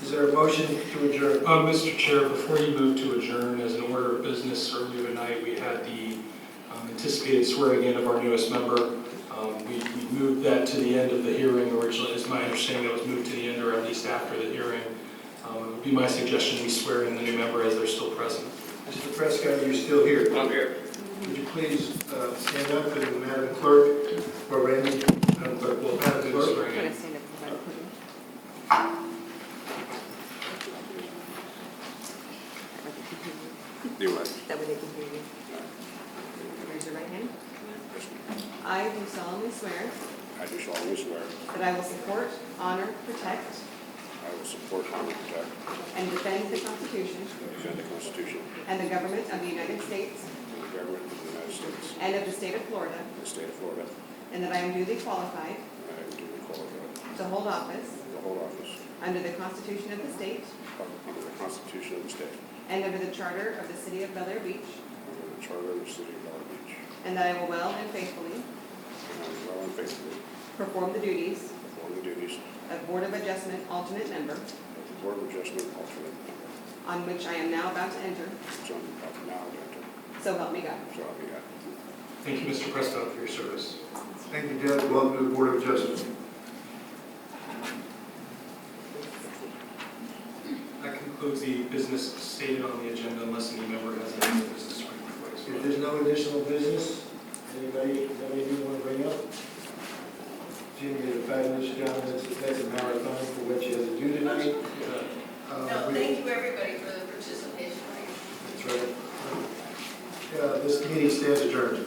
Is there a motion to adjourn?
Mr. Chair, before you move to adjourn, as an order of business, earlier tonight, we had the anticipated swearing in of our newest member. We moved that to the end of the hearing originally. It's my understanding that was moved to the end or at least after the hearing. It would be my suggestion we swear in the new member as they're still present.
Mr. Prescott, you're still here.
I'm here.
Would you please stand up, and Madam Clerk, or Randy, Madam Clerk, will have the clerk.
I'm going to stand up because I'm putting.
Do what?
That way they can hear you. Raise your right hand. I do solemnly swear
I do solemnly swear
that I will support, honor, protect,
I will support, honor, protect,
and defend the Constitution
and defend the Constitution
and the government of the United States
and the government of the United States
and of the state of Florida,
and the state of Florida,
and that I am duly qualified
and I am duly qualified
to hold office
to hold office
under the Constitution of the state
under the Constitution of the state,
and under the charter of the city of Bel Air Beach,
under the charter of the city of Bel Air Beach,
and that I will well and faithfully
and I will well and faithfully
perform the duties
perform the duties
of Board of Adjustment alternate member,
of the Board of Adjustment alternate member,
on which I am now about to enter.
so I'm about to now enter,
So help me God.
so help me God.
Thank you, Mr. Prescott, for your service.
Thank you, Deb. Welcome to the Board of Adjustment.
That concludes the business stated on the agenda unless any member has any other business to bring before us.
If there's no additional business, anybody want to bring up? Jim did a fabulous job. That's a marathon for what you have to do tonight.
No, thank you, everybody, for the participation.
That's right. This meeting stands adjourned.